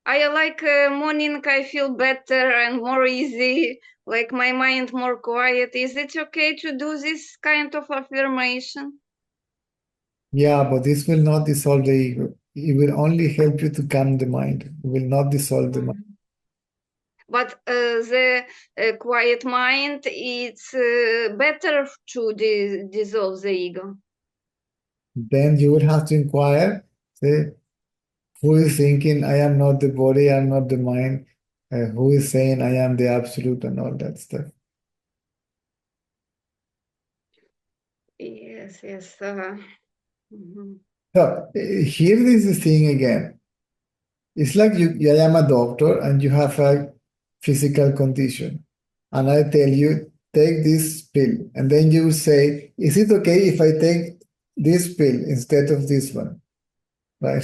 E: I like morning, I feel better and more easy, like my mind more quiet. Is it okay to do this kind of affirmation?
C: Yeah, but this will not dissolve the ego. It will only help you to calm the mind. It will not dissolve the mind.
E: But the quiet mind, it's better to dissolve the ego.
C: Then you will have to inquire, say, who is thinking, I am not the body, I am not the mind, who is saying I am the absolute and all that stuff.
E: Yes, yes. Mhm.
C: So here is the thing again. It's like I am a doctor and you have a physical condition. And I tell you, take this pill. And then you say, is it okay if I take this pill instead of this one? Right?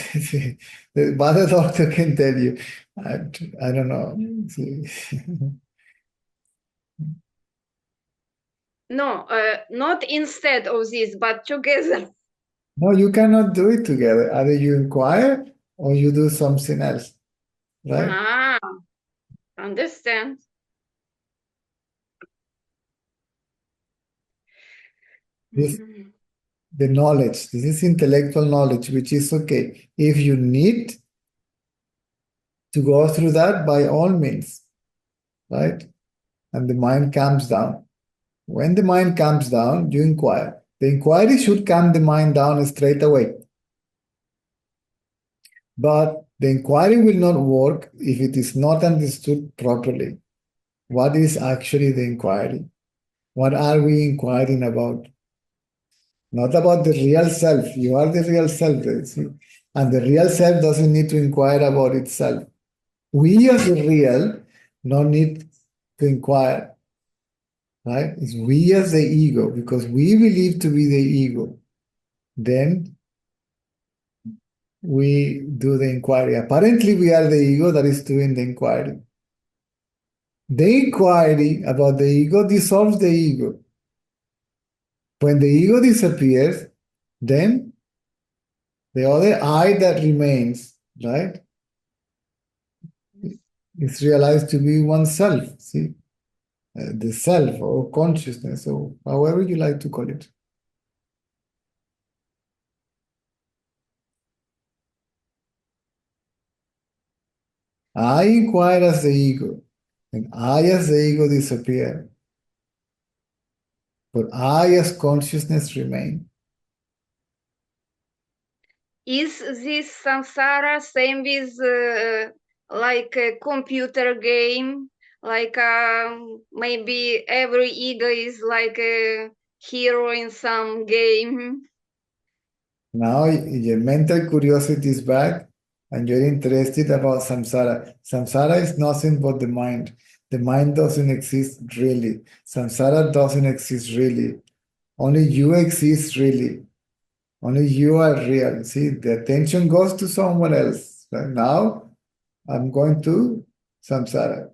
C: The other doctor can tell you, I don't know.
E: No, not instead of this, but together.
C: No, you cannot do it together. Either you inquire or you do something else, right?
E: Ah, understand.
C: This
E: Mhm.
C: the knowledge. This is intellectual knowledge, which is okay. If you need to go through that, by all means, right? And the mind calms down. When the mind calms down, you inquire. The inquiry should calm the mind down straight away. But the inquiry will not work if it is not understood properly. What is actually the inquiry? What are we inquiring about? Not about the real self. You are the real self. See? And the real self doesn't need to inquire about itself. We as the real don't need to inquire, right? It's we as the ego because we believe to be the ego. then we do the inquiry. Apparently, we are the ego that is doing the inquiry. The inquiry about the ego dissolves the ego. When the ego disappears, then the other I that remains, right, is realized to be oneself. See, the self or consciousness, or however you like to call it. I inquire as the ego, and I as the ego disappear, but I as consciousness remain.
E: Is this samsara same with like a computer game? Like maybe every ego is like a hero in some game.
C: Now your mental curiosity is back and you're interested about samsara. Samsara is nothing but the mind. The mind doesn't exist really. Samsara doesn't exist really. Only you exist really. Only you are real. See, the attention goes to someone else. Right now, I'm going to samsara.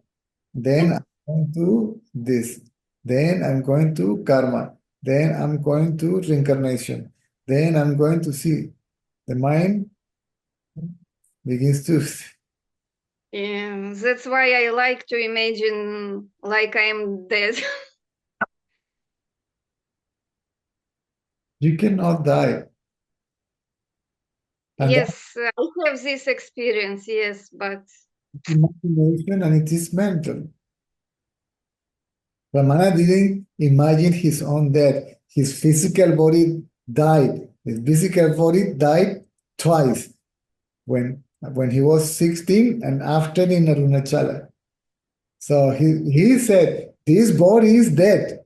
C: Then I'm going to this. Then I'm going to karma. Then I'm going to reincarnation. Then I'm going to see. The mind begins to.
E: Yeah, that's why I like to imagine like I'm dead.
C: You cannot die. And
E: Yes, I have this experience, yes, but
C: that's imagination and it is mental. Ramana didn't imagine his own death. His physical body died. His physical body died twice. When he was 16 and after in Arunachala. So he said, this body is dead.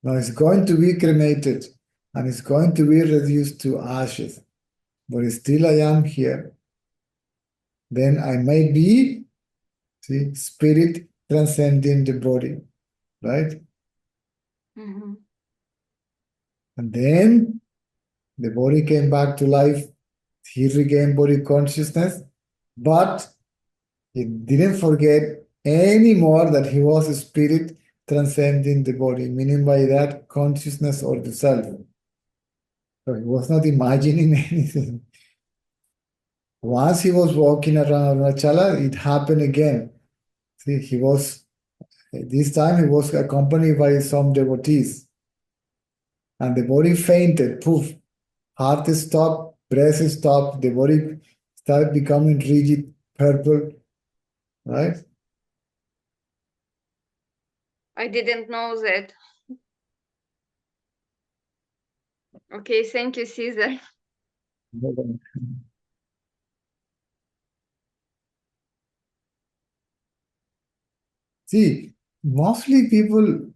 C: Now it's going to be cremated and it's going to be reduced to ashes. But still I am here. Then I may be, see, spirit transcending the body, right?
E: mhm.
C: And then the body came back to life. He regained body consciousness, but he didn't forget anymore that he was a spirit transcending the body, meaning by that consciousness or the self. So he was not imagining anything. Once he was walking around Arunachala, it happened again. See, this time he was accompanied by some devotees. And the body fainted, poof. Heart stopped, breath stopped, the body started becoming rigid, purple, right?
E: I didn't know that. Okay, thank you, Caesar.
C: See, mostly people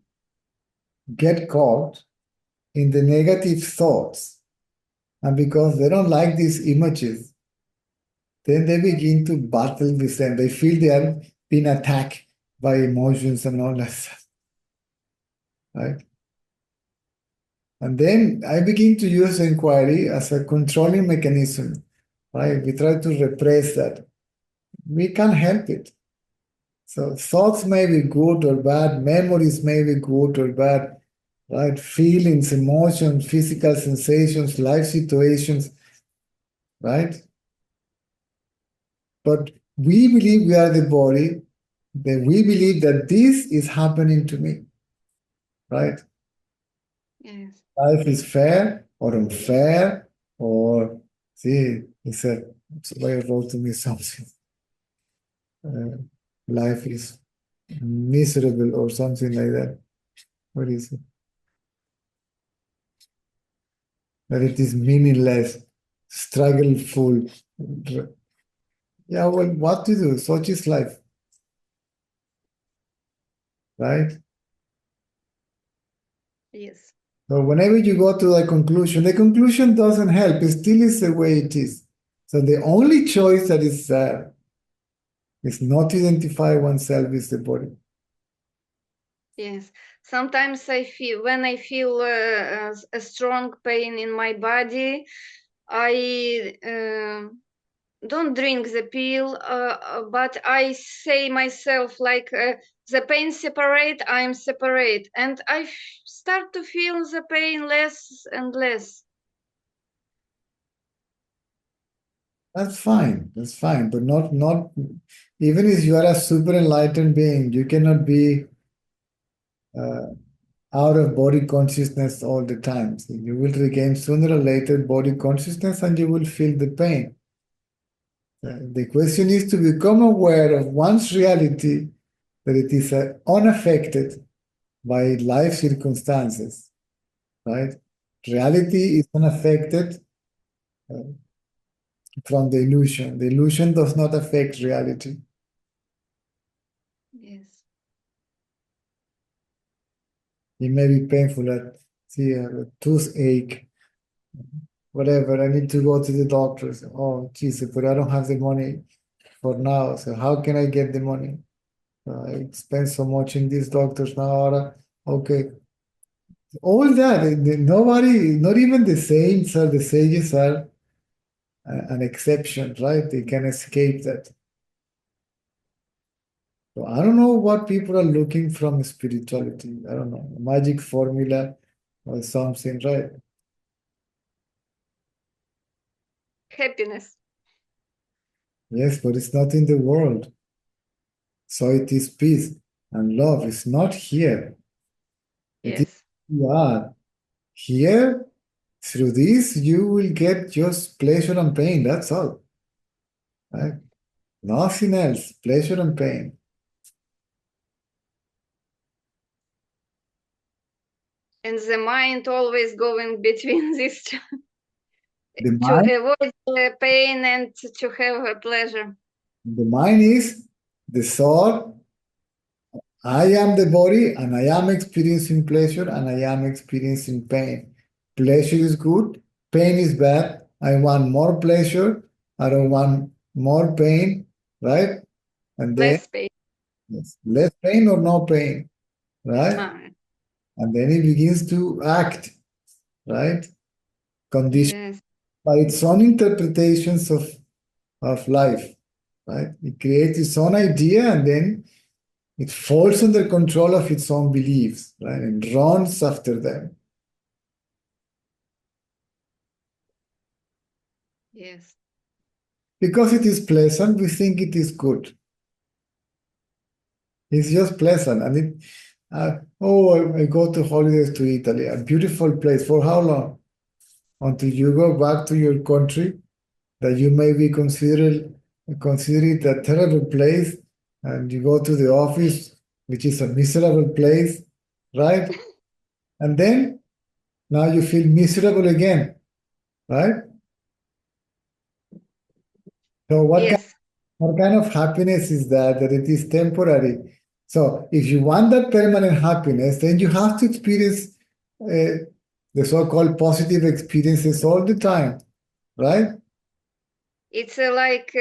C: get caught in the negative thoughts, and because they don't like these images, then they begin to battle with them. They feel they are being attacked by emotions and all that stuff, right? And then I begin to use inquiry as a controlling mechanism, right? We try to repress that. We can't help it. So thoughts may be good or bad, memories may be good or bad, right? Feelings, emotions, physical sensations, life situations, right? But we believe we are the body, that we believe that this is happening to me, right?
E: Yes.
C: Life is fair or unfair, or see, he said, somebody wrote to me something. Life is miserable or something like that. What is it? That it is meaningless, struggleful. Yeah, well, what to do? Such is life, right?
E: Yes.
C: So whenever you go to the conclusion doesn't help. It still is the way it is. So the only choice that is there is not to identify oneself with the body.
E: Yes. Sometimes when I feel a strong pain in my body, I don't drink the pill, but I say myself like the pain separate, I'm separate, and I start to feel the pain less and less.
C: That's fine. That's fine. But not even if you are a super enlightened being, you cannot be uh, out of body consciousness all the time. So you will regain sooner or later body consciousness and you will feel the pain. The question is to become aware of one's reality, that it is unaffected by life circumstances, right? Reality is unaffected uh, from the illusion. The illusion does not affect reality.
E: Yes.
C: It may be painful at see a toothache, whatever. I need to go to the doctor. So, oh, Jesus, but I don't have the money for now. So how can I get the money? I spend so much in these doctors now. Okay, all that. Nobody, not even the saints or the sages are an exception, right? They can escape that. So I don't know what people are looking from spirituality. I don't know, a magic formula or something, right?
E: Happiness.
C: Yes, but it's not in the world. So it is peace and love. It's not here. It is
E: Yes.
C: you are. Here, through this, you will get just pleasure and pain. That's all. Right? Nothing else. Pleasure and pain.
E: And the mind always going between these two
C: The
E: to
C: mind,
E: avoid the pain and to have a pleasure.
C: the mind is the thought. I am the body and I am experiencing pleasure and I am experiencing pain. Pleasure is good, pain is bad. I want more pleasure, I don't want more pain, right? And then
E: Less pain.
C: yes, less pain or no pain, right?
E: Ah,
C: And then it begins to act, right? Conditioned
E: yes.
C: by its own interpretations of life, right? It creates its own idea and then it falls under control of its own beliefs, right? And runs after them.
E: Yes.
C: Because it is pleasant, we think it is good. It's just pleasant. And I go to holidays to Italy, a beautiful place. For how long? Until you go back to your country, that you may be consider it a terrible place, and you go to the office, which is a miserable place, right? And then now you feel miserable again, right? So
E: Yes.
C: what kind of happiness is that? That it is temporary. So if you want that permanent happiness, then you have to experience the so-called positive experiences all the time, right?
E: It's like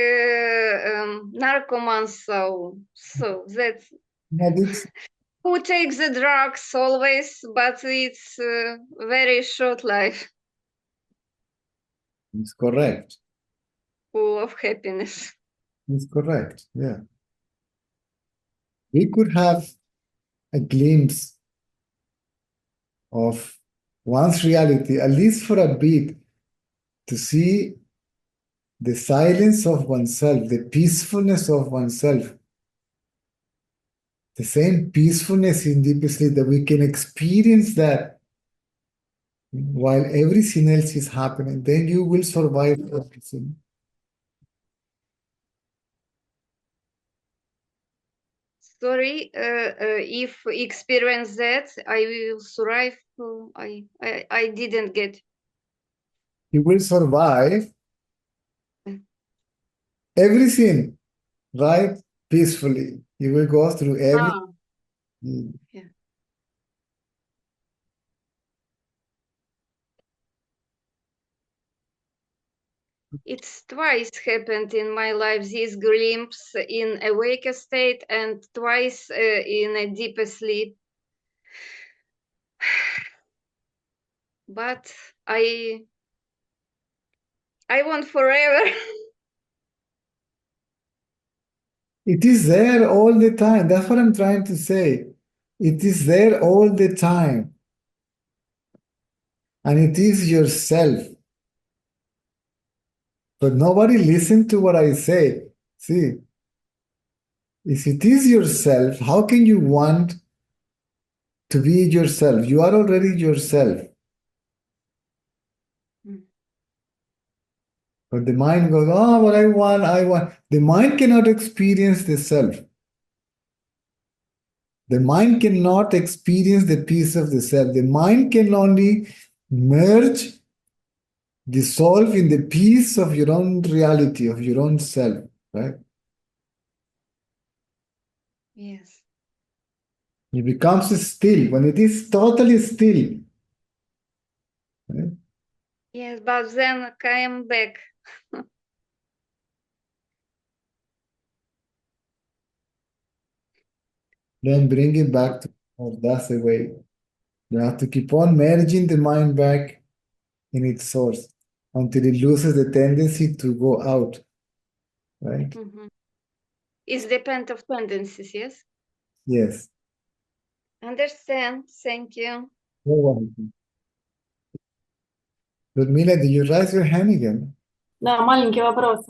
E: narcoman, so that's
C: And it's,
E: who takes the drugs always, but it's very short life,
C: it's correct.
E: full of happiness.
C: It's correct. Yeah. We could have a glimpse of one's reality, at least for a bit, to see the silence of oneself, the peacefulness of oneself, the same peacefulness in deep sleep, that we can experience that while everything else is happening, then you will survive everything.
E: Sorry, if experience that, I will survive. I didn't get.
C: You will survive everything, right? Peacefully. You will go through everything.
E: Ah, yeah. It's twice happened in my life, this glimpse in awake state and twice in a deep sleep. But I want forever.
C: It is there all the time. That's what I'm trying to say. It is there all the time. And it is yourself. But nobody listens to what I say. See, if it is yourself, how can you want to be yourself? You are already yourself. But the mind goes, oh, what I want, I want. The mind cannot experience the self. The mind cannot experience the peace of the self. The mind can only merge, dissolve in the peace of your own reality, of your own self, right?
E: Yes.
C: It becomes still when it is totally still. Right?
E: Yes, but then I am back.
C: Then bring it back to, oh, that's the way. You have to keep on merging the mind back in its source until it loses the tendency to go out, right?
E: Mhm. It's depend of tendencies, yes?
C: Yes.
E: Understand. Thank you.
C: You're welcome. Ludmila, did you raise your hand again?
D: Да, маленький вопрос.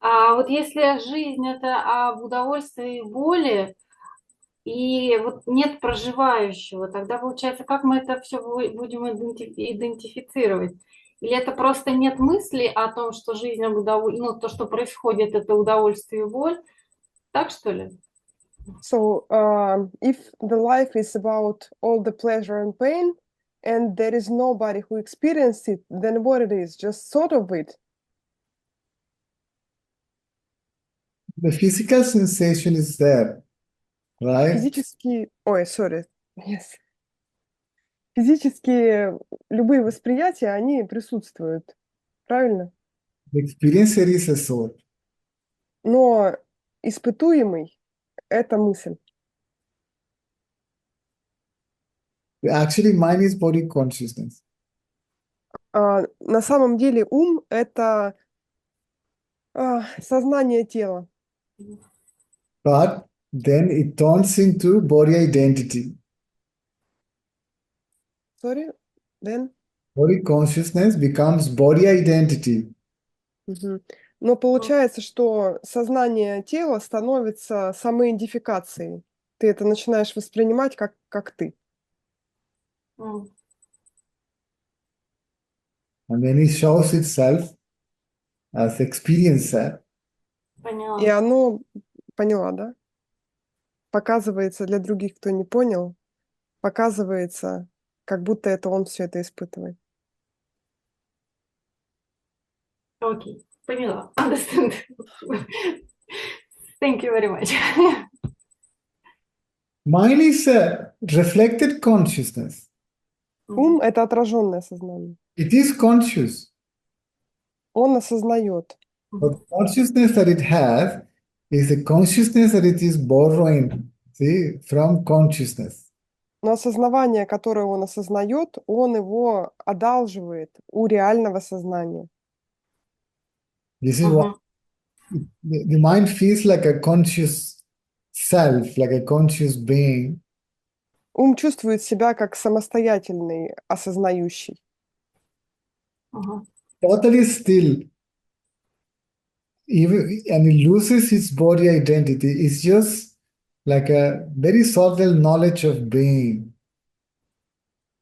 D: А вот если жизнь это об удовольствии и боли, и вот нет проживающего, тогда получается, как мы это все будем идентифицировать? Или это просто нет мысли о том, что жизнь об удовольствии, ну, то, что происходит, это удовольствие и боль? Так что ли?
B: So, if the life is about all the pleasure and pain, and there is nobody who experienced it, then what it is? Just thought of it.
C: The physical sensation is there, right?
B: Физически... Ой, sorry. Yes. Физически любые восприятия, они присутствуют. Правильно?
C: The experiencer is a soul.
B: Но испытуемый — это мысль.
C: Actually, mine is body consciousness.
B: На самом деле ум — это сознание тела.
C: But then it turns into body identity.
B: Sorry? Then?
C: Body consciousness becomes body identity.
B: Мгм. Но получается, что сознание тела становится самоидентификацией. Ты это начинаешь воспринимать как ты.
D: М.
C: And then it shows itself as experiencer.
B: И
D: Поняла.
B: оно, поняла, да? Показывается для других, кто не понял, показывается, как будто это он все это испытывает.
D: Окей, поняла. Understand. Thank you very much.
C: Mine is a reflected consciousness.
B: Ум — это отраженное сознание.
C: It is conscious.
B: Он осознает.
C: But consciousness that it has is a consciousness that it is borrowing, see, from consciousness.
B: Но осознавание, которое он осознает, он его одалживает у реального сознания.
C: This is what the mind feels like a conscious self, like a conscious being.
B: Ум чувствует себя как самостоятельный, осознающий.
D: Мгм.
C: Totally still, even and it loses its body identity. It's just like a very subtle knowledge of being.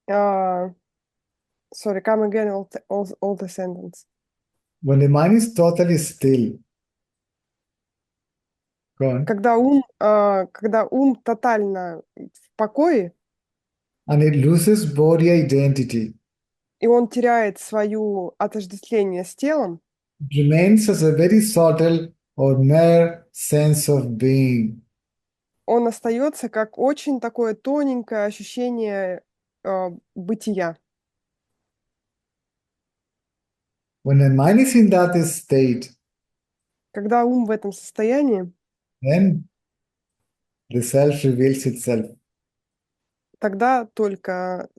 B: Sorry, come again, all the sentence.
C: When the mind is totally still, go on,
B: Когда ум тотально в покое,
C: and it loses body identity,
B: и он теряет свое отождествление с телом,
C: it remains as a very subtle or mere sense of being.
B: он остается как очень такое тоненькое ощущение бытия.
C: When the mind is in that state,
B: Когда ум в этом состоянии,
C: then the self reveals itself.
B: тогда только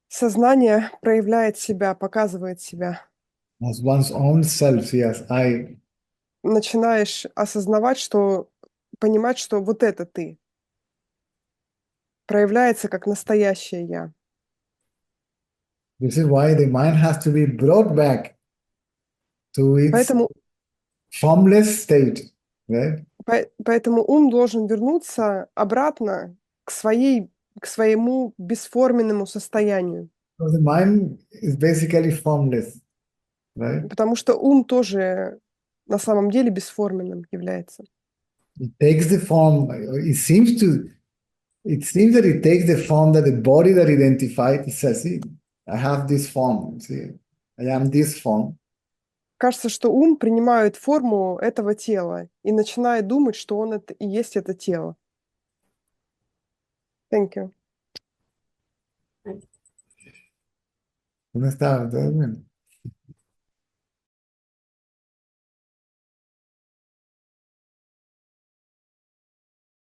B: сознание проявляет себя, показывает себя.
C: as one's own self. Yes, I.
B: Начинаешь осознавать, понимать, что вот это ты. Проявляется как настоящее я.
C: This is why the mind has to be brought back to its
B: Поэтому,
C: formless state, right?
B: поэтому ум должен вернуться обратно к своему бесформенному состоянию.
C: So the mind is basically formless, right?
B: Потому что ум тоже на самом деле бесформенным является.
C: It takes the form. It seems that it takes the form that the body that identified. It says, "See, I have this form. See, I am this form."
B: Кажется, что ум принимает форму этого тела и начинает думать, что он это и есть это тело. Thank you.
C: ¿Dónde está? ¿Todo bien?